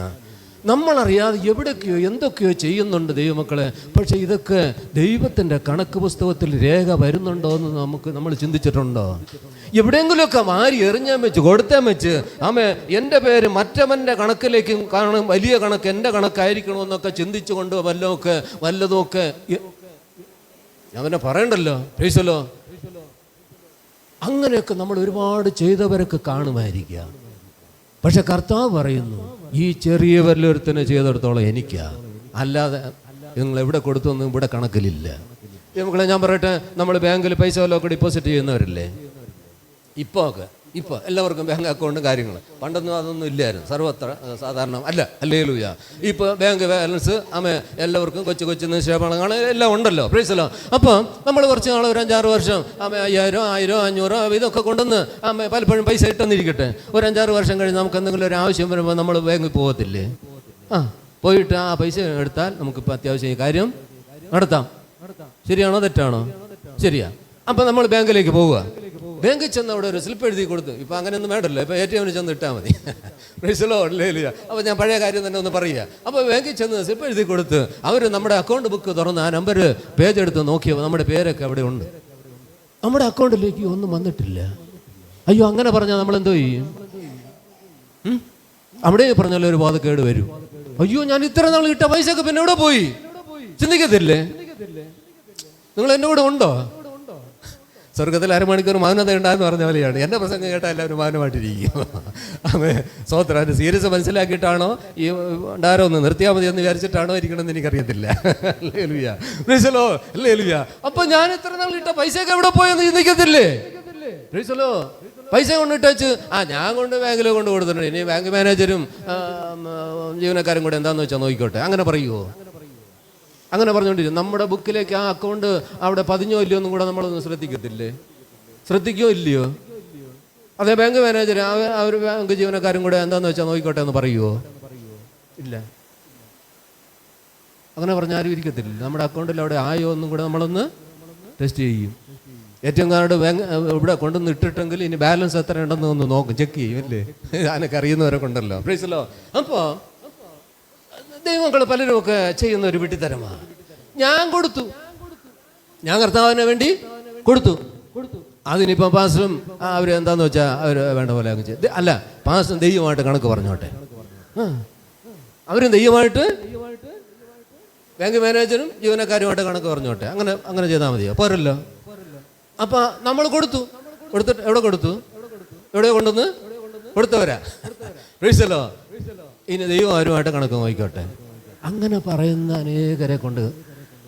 നമ്മളറിയാതെ എവിടെയൊക്കെയോ എന്തൊക്കെയോ ചെയ്യുന്നുണ്ട് ദൈവമക്കളെ. പക്ഷെ ഇതൊക്കെ ദൈവത്തിൻ്റെ കണക്ക് പുസ്തകത്തിൽ രേഖ വരുന്നുണ്ടോ എന്ന് നമ്മൾ ചിന്തിച്ചിട്ടുണ്ടോ? എവിടെയെങ്കിലുമൊക്കെ മാറി എറിഞ്ഞാൻ വെച്ച് കൊടുത്താൻ വെച്ച് എൻ്റെ പേര് മറ്റവൻ്റെ കണക്കിലേക്ക് കാണും, വലിയ കണക്ക് എൻ്റെ കണക്കായിരിക്കണമെന്നൊക്കെ ചിന്തിച്ചുകൊണ്ട് വല്ലതുമൊക്കെ അവനെ പറയണ്ടല്ലോ. പ്രൈസല്ലോ. അങ്ങനെയൊക്കെ നമ്മൾ ഒരുപാട് ചെയ്തവരൊക്കെ കാണുമായിരിക്കാം. പക്ഷെ കർത്താവ് പറയുന്നു, ഈ ചെറിയവരിലൊരുത്തനെ ചെയ്തെടുത്തോളം എനിക്കാ, അല്ലാതെ നിങ്ങൾ എവിടെ കൊടുത്തൊന്നും ഇവിടെ കണക്കിലില്ല. മക്കളെ ഞാൻ പറയട്ടെ, നമ്മൾ ബാങ്കിൽ പൈസ വല്ലതൊക്കെ ഡിപ്പോസിറ്റ് ചെയ്യുന്നവരില്ലേ? ഇപ്പോൾ എല്ലാവർക്കും ബാങ്ക് അക്കൗണ്ടും കാര്യങ്ങൾ. പണ്ടൊന്നും അതൊന്നും ഇല്ലായിരുന്നു, സർവത്ര സാധാരണ അല്ല. ഹല്ലേലൂയ. ഇപ്പോൾ ബാങ്ക് ബാലൻസ് എല്ലാവർക്കും കൊച്ചു കൊച്ചു നിക്ഷേപങ്ങൾ എല്ലാം ഉണ്ടല്ലോ. പ്രൈസല്ലോ. അപ്പോൾ നമ്മൾ കുറച്ച് നാൾ ഒരു 5-6 വർഷം 5000, 1000, 500 ഇതൊക്കെ കൊണ്ടുവന്ന് പലപ്പോഴും പൈസ ഇട്ടെന്നിരിക്കട്ടെ. ഒരു 5-6 വർഷം കഴിഞ്ഞ് നമുക്ക് എന്തെങ്കിലും ഒരു ആവശ്യം വരുമ്പോൾ നമ്മൾ ബാങ്കിൽ പോകത്തില്ലേ? പോയിട്ട് ആ പൈസ എടുത്താൽ നമുക്കിപ്പോൾ അത്യാവശ്യം ഈ കാര്യം നടത്താം. ശരിയാണോ തെറ്റാണോ? ശരിയാ. അപ്പം നമ്മൾ ബാങ്കിലേക്ക് പോവുക. ബാങ്കിൽ ചെന്ന് അവിടെ ഒരു സ്ലിപ്പ് എഴുതി കൊടുത്തു. ഇപ്പം അങ്ങനെയൊന്നും വേണ്ടല്ലോ, ഇപ്പം ATM ചെന്ന് ഇട്ടാൽ മതി. പ്രൈസലോ. ഹല്ലേലൂയ. അപ്പോൾ ഞാൻ പഴയ കാര്യം തന്നെ ഒന്ന് പറയുക. അപ്പോൾ ബാങ്കിൽ ചെന്ന് സ്ലിപ്പ് എഴുതി കൊടുത്ത് അവർ നമ്മുടെ അക്കൗണ്ട് ബുക്ക് തുറന്ന് ആ നമ്പർ പേജ് എടുത്ത് നോക്കിയപ്പോൾ നമ്മുടെ പേരൊക്കെ അവിടെ ഉണ്ട്. നമ്മുടെ അക്കൗണ്ടിലേക്ക് ഒന്നും വന്നിട്ടില്ല. അയ്യോ, അങ്ങനെ പറഞ്ഞാൽ നമ്മളെന്തോ ചെയ്യും? അവിടെ പറഞ്ഞാലും ഒരു ബോധക്കേട് വരും. അയ്യോ, ഞാൻ ഇത്ര നാൾ ഇട്ട പൈസയൊക്കെ പിന്നെ എവിടെ പോയി? ചിന്തിക്കത്തില്ലേ? നിങ്ങൾ എൻ്റെ കൂടെ ഉണ്ടോ? സ്വർഗത്തിൽ അരമണിക്കൂർ മൗനത ഉണ്ടായെന്ന് പറഞ്ഞ പോലെയാണ്. എൻ്റെ പ്രസംഗം കേട്ടാൽ എല്ലാവരും മൗനമായിട്ടിരിക്കും. സ്വോത്രം. അത് സീരിയസ് മനസ്സിലാക്കിയിട്ടാണോ ഈ ഉണ്ടാരോ ഒന്ന് നിർത്തിയാൽ മതി എന്ന് വിചാരിച്ചിട്ടാണോ ഇരിക്കണമെന്ന് എനിക്കറിയത്തില്ല. ഹല്ലേലൂയ. പ്രൈസലോ. ഹല്ലേലൂയ. അപ്പൊ ഞാൻ ഇത്ര നാൾ ഇട്ട പൈസയൊക്കെ എവിടെ പോയെന്ന് ചിന്തിക്കത്തില്ലേ? പ്രൈസലോ. പൈസ കൊണ്ടിട്ട് വെച്ച് ഞാൻ കൊണ്ട് ബാങ്കിൽ കൊണ്ട് കൊടുത്തിട്ടുണ്ട്, ഇനി ബാങ്ക് മാനേജരും ജീവനക്കാരും കൂടെ എന്താണെന്ന് വെച്ചാൽ നോക്കിക്കോട്ടെ, അങ്ങനെ പറയുമോ? അങ്ങനെ പറഞ്ഞുകൊണ്ടിരിക്കും. നമ്മുടെ ബുക്കിലേക്ക് ആ അക്കൗണ്ട് അവിടെ പതിഞ്ഞോ ഇല്ലയോ എന്നും കൂടെ നമ്മളൊന്ന് ശ്രദ്ധിക്കത്തില്ലേ? ശ്രദ്ധിക്കോ ഇല്ലയോ? അതേ ബാങ്ക് മാനേജർ അവർ ബാങ്ക് ജീവനക്കാരും കൂടെ എന്താണെന്ന് വെച്ചാൽ നോക്കിക്കോട്ടെ എന്ന് പറയുമോ? ഇല്ല. അങ്ങനെ പറഞ്ഞാലും ഇരിക്കത്തില്ല. നമ്മുടെ അക്കൗണ്ടിൽ അവിടെ ആയോ എന്നും കൂടെ നമ്മളൊന്ന് ടെസ്റ്റ് ചെയ്യും. ATM കാർഡ് ബാങ്ക് ഇവിടെ കൊണ്ടുവന്ന് ഇട്ടിട്ടെങ്കിൽ ഇനി ബാലൻസ് എത്ര ഉണ്ടെന്ന് ഒന്ന് നോക്കും, ചെക്ക് ചെയ്യും അല്ലേ? അതിനൊക്കെ അറിയുന്നവരൊക്കെ ഉണ്ടല്ലോ. പ്രൈസല്ലോ. അപ്പോൾ ദൈവങ്ങൾ പലരും ഒക്കെ ചെയ്യുന്ന ഒരു വിട്ടിത്തരമാണ്. ഞാൻ കൊടുത്തു, ഞാൻ കർത്താവിന് വേണ്ടി കൊടുത്തു. അതിനിപ്പം പാസ്റ്ററും അവർ എന്താന്ന് വെച്ചാൽ അവർ വേണ്ട പോലെ അങ്ങ് ചെയ്ത് അല്ല, പാസ്റ്ററും ദൈവമായിട്ട് കണക്ക് പറഞ്ഞോട്ടെ. അവരും ദൈവമായിട്ട് ബാങ്ക് മാനേജറും ജീവനക്കാരുമായിട്ട് കണക്ക് പറഞ്ഞോട്ടെ. അങ്ങനെ ചെയ്താൽ മതിയോ? പോരല്ലോ. അപ്പം നമ്മൾ കൊടുത്തിട്ട് എവിടെ കൊടുത്തു? എവിടെ കൊണ്ടുവന്ന് കൊടുത്തവരാ. പ്രൈസല്ലോ. ഇനി ദൈവം അവരുമായിട്ട് കണക്ക് നോക്കിക്കോട്ടെ. അങ്ങനെ പറയുന്ന അനേകരെ കൊണ്ട്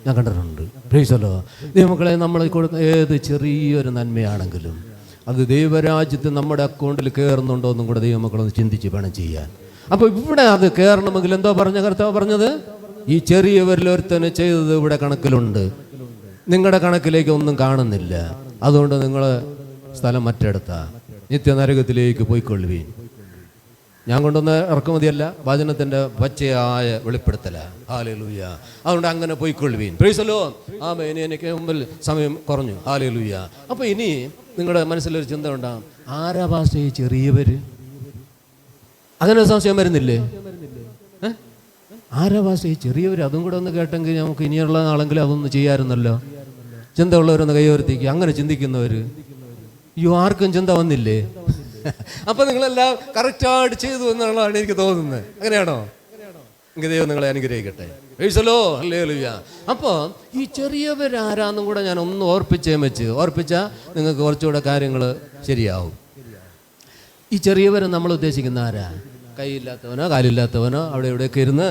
ഞാൻ കണ്ടിട്ടുണ്ട്. പ്രൈസല്ലോ. ദൈവമക്കളെ, നമ്മൾ കൊടുക്കുന്ന ഏത് ചെറിയൊരു നന്മയാണെങ്കിലും അത് ദൈവരാജ്യത്ത് നമ്മുടെ അക്കൗണ്ടിൽ കയറുന്നുണ്ടോ എന്നും കൂടെ ദൈവമക്കളൊന്ന് ചിന്തിച്ച് വേണം ചെയ്യാൻ. അപ്പോൾ ഇവിടെ അത് കയറണമെങ്കിൽ എന്തോ പറഞ്ഞ കർത്താവ് പറഞ്ഞത്, ഈ ചെറിയവരിലൊരുത്തന് ചെയ്തത് ഇവിടെ കണക്കിലുണ്ട്, നിങ്ങളുടെ കണക്കിലേക്ക് ഒന്നും കാണുന്നില്ല. അതുകൊണ്ട് നിങ്ങൾ സ്ഥലം മറ്റെടുത്താ നിത്യനരകത്തിലേക്ക് പോയിക്കൊള്ളുവീൻ. ഞാൻ കൊണ്ടുവന്ന ഇറക്കുമതിയല്ല, വചനത്തിൻ്റെ പച്ചയായ വെളിപ്പെടുത്തലാണ്. ഹല്ലേലൂയ. അതുകൊണ്ട് അങ്ങനെ പോയിക്കൊള്ളുവീൻ. പ്രൈസല്ലോ. ഇനി എനിക്ക് മുമ്പിൽ സമയം കുറഞ്ഞു. ഹല്ലേലൂയ. അപ്പോൾ ഇനി നിങ്ങളുടെ മനസ്സിലൊരു ചിന്ത ഉണ്ടാകും, ആരാ പാസ്റ്റർ ഈ ചെറിയവർ? അങ്ങനെ സംശയം വരുന്നില്ലേ? ആരാ പാസ്റ്റർ ഈ ചെറിയവർ? അതും കൂടെ ഒന്ന് കേട്ടെങ്കിൽ നമുക്ക് ഇനിയുള്ള നാളെങ്കിലും അതൊന്ന് ചെയ്യാമായിരുന്നല്ലോ. ചിന്ത ഉള്ളവരൊന്ന് കൈയോർത്തിക്കുക. അങ്ങനെ ചിന്തിക്കുന്നവർ ആർക്കും ചിന്ത വന്നില്ലേ? അപ്പൊ നിങ്ങളെല്ലാം കറക്റ്റായിട്ട് ചെയ്തു എന്നുള്ളതാണ് എനിക്ക് തോന്നുന്നത്. അങ്ങനെയാണോ? എങ്കിൽ ദൈവം നിങ്ങളെ അനുഗ്രഹിക്കട്ടെ. പ്രൈസലോ. ഹല്ലേലൂയ. അപ്പോൾ ഈ ചെറിയവരാരാന്നും കൂടെ ഞാൻ ഒന്ന് ഓർപ്പിച്ചാൽ നിങ്ങൾക്ക് കുറച്ചുകൂടെ കാര്യങ്ങൾ ശരിയാവും. ഈ ചെറിയവരെ നമ്മൾ ഉദ്ദേശിക്കുന്ന ആരാ? കൈയില്ലാത്തവനോ കാലില്ലാത്തവനോ അവിടെ ഇവിടെയൊക്കെ ഇരുന്ന്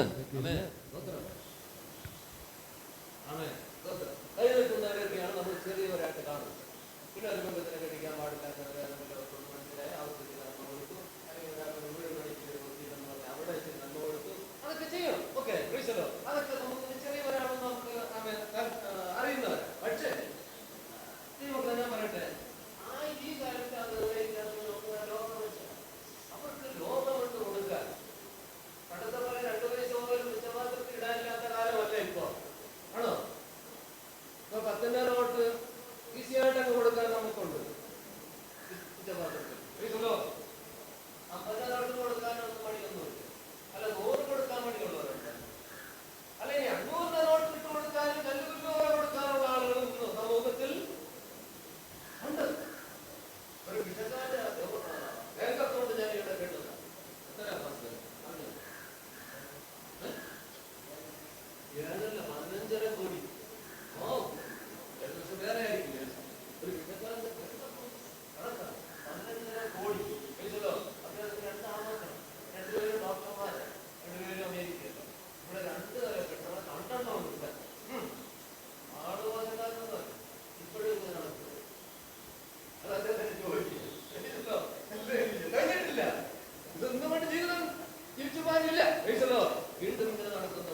തിരിച്ചു പോകാനില്ല. വീണ്ടും ഇങ്ങനെ നടക്കുന്ന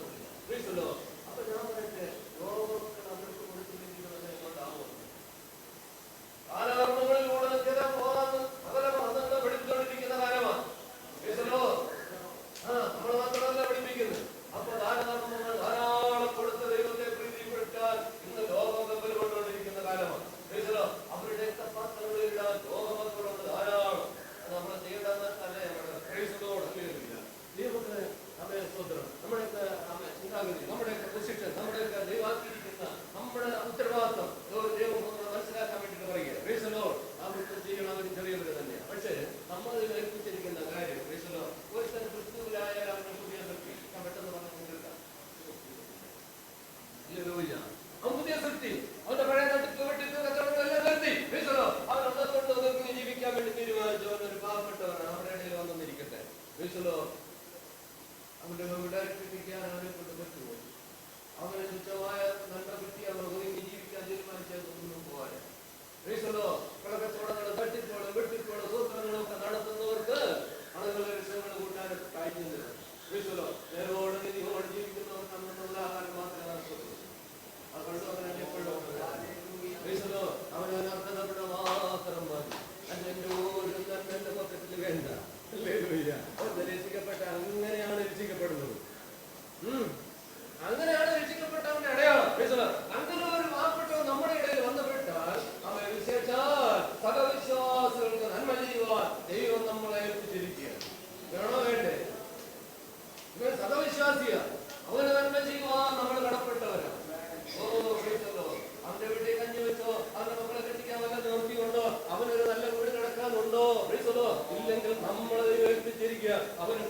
അപ്പൊ ഞാൻ പറയട്ടെ, ലോകമൊക്കെ നമ്മൾക്ക് കൊടുത്തില്ലെങ്കിൽ കൊണ്ടാവും. കാലകർമ്മങ്ങളിലൂടെ പോകാന്ന് അതെല്ലാം പഠിപ്പിച്ചുകൊണ്ടിരിക്കുന്ന കാലമാണ്. നമ്മൾ മാത്രമല്ല പഠിപ്പിക്കുന്നത്. അപ്പൊ ദാനധർമ്മങ്ങൾ ധാരാളം കൊടുത്ത ദൈവത്തെ പ്രീതിപ്പെടുത്താൻ ഇന്ന് ലോകം കപ്പൽ കൊണ്ടുകൊണ്ടിരിക്കുന്ന കാലമാണ്. അവരുടെ പാത്രങ്ങളിലിടാൻ ലോകമക്കളുണ്ട് ധാരാളം. നമ്മൾ ചെയ്യേണ്ടതല്ലേ ദൈവത്തിന് അമ്മയെ സ്തോത്രം. നമ്മുടെയൊക്കെ ചിന്താഗതി, നമ്മുടെയൊക്കെ പൊസിഷൻ, നമ്മുടെയൊക്കെ ദൈവാക്കിയിരിക്കുന്ന നമ്മുടെ ഉത്തരവാദിത്വം ദൈവം മനസ്സിലാക്കാൻ വേണ്ടിയിട്ട് പറയുക. അവർക്ക് ചെയ്യണം, അവർ ചെറിയവര് തന്നെയാണ്. പക്ഷേ നമ്മൾ ഏൽപ്പിച്ചിരിക്കുന്ന കാര്യം ഒരുത്തരം ക്രിസ്തുവിലായ പുതിയ സൃഷ്ടി. ഞാൻ പെട്ടെന്ന് പറഞ്ഞു കേൾക്കാം. അവൻ പുതിയ സൃഷ്ടി. അവന്റെ പഴയ കച്ചവടങ്ങളെല്ലാം നിർത്തി. അവൻ അന്നത്തോട്ട് ജീവിക്കാൻ വേണ്ടി തീരുമാനിച്ചു. അവനൊരു പാവപ്പെട്ടവനാണ്. അവരുടെ ഇടയിൽ വന്നിരിക്കട്ടെ. അവന്റെ വിടാരിപ്പിക്കാൻ അവനെ കൊണ്ട് പറ്റുമോ? അവനെ തുച്ഛമായ നല്ല കിട്ടി അവർ ഒതുങ്ങി ജീവിക്കാൻ തീരുമാനിച്ചതൊന്നും പോകാൻ. കള്ളക്കച്ചവടങ്ങളും തട്ടിപ്പോളും വെട്ടിപ്പോളും സൂത്രങ്ങളും ഒക്കെ നടത്തുന്നവർക്ക് ആളുകളുടെ വിഷയങ്ങൾ കൂട്ടാനൊക്കെ കഴിഞ്ഞില്ല. നേരോട് നിധിയോട് ജീവിക്കുന്നവർക്ക് അന്നുള്ള ആഹാരം മാത്രമേ നടത്തുള്ളൂ. അത് കണ്ടു അവനർത്ഥപ്പെട്ട മാത്രം മതി. അതിന്റെ ഒരു എന്റെ മൊത്തത്തിൽ വേണ്ട. രക്ഷിക്കപ്പെട്ട അങ്ങനെയാണ് രക്ഷിക്കപ്പെടുന്നത്. അങ്ങനെയാണ് രക്ഷിക്കപ്പെട്ടവന്റെ അടയാളം. അങ്ങനെ ഒരു പാവപ്പെട്ടവൻ നമ്മുടെ ഇടയിൽ വന്നുപെട്ടാൽ അവൻ വിശേഷാൽ സകലവിശ്വാസികൾക്ക് നന്മ ചെയ്യുവാൻ ദൈവം നമ്മളെ ഏൽപ്പിച്ചിരിക്കുകയാണ്. വേണോ വേണ്ടേ? ഇവൻ സകലവിശ്വാസിയ. അവന് നന്മ ചെയ്യുവാൻ നമ്മൾ കടപ്പെട്ടവരാണ്. അവന്റെ വീട്ടിൽ കഞ്ഞി വെച്ചോ, അവന്റെ മക്കളെ കെട്ടിക്കാൻ വല്ല നിർത്തിയുണ്ടോ, അവനൊരു നല്ല വീട് കിടക്കാനുണ്ടോ? ഇല്ലെങ്കിൽ നമ്മളെ ഏൽപ്പിച്ചിരിക്കുക. അവന്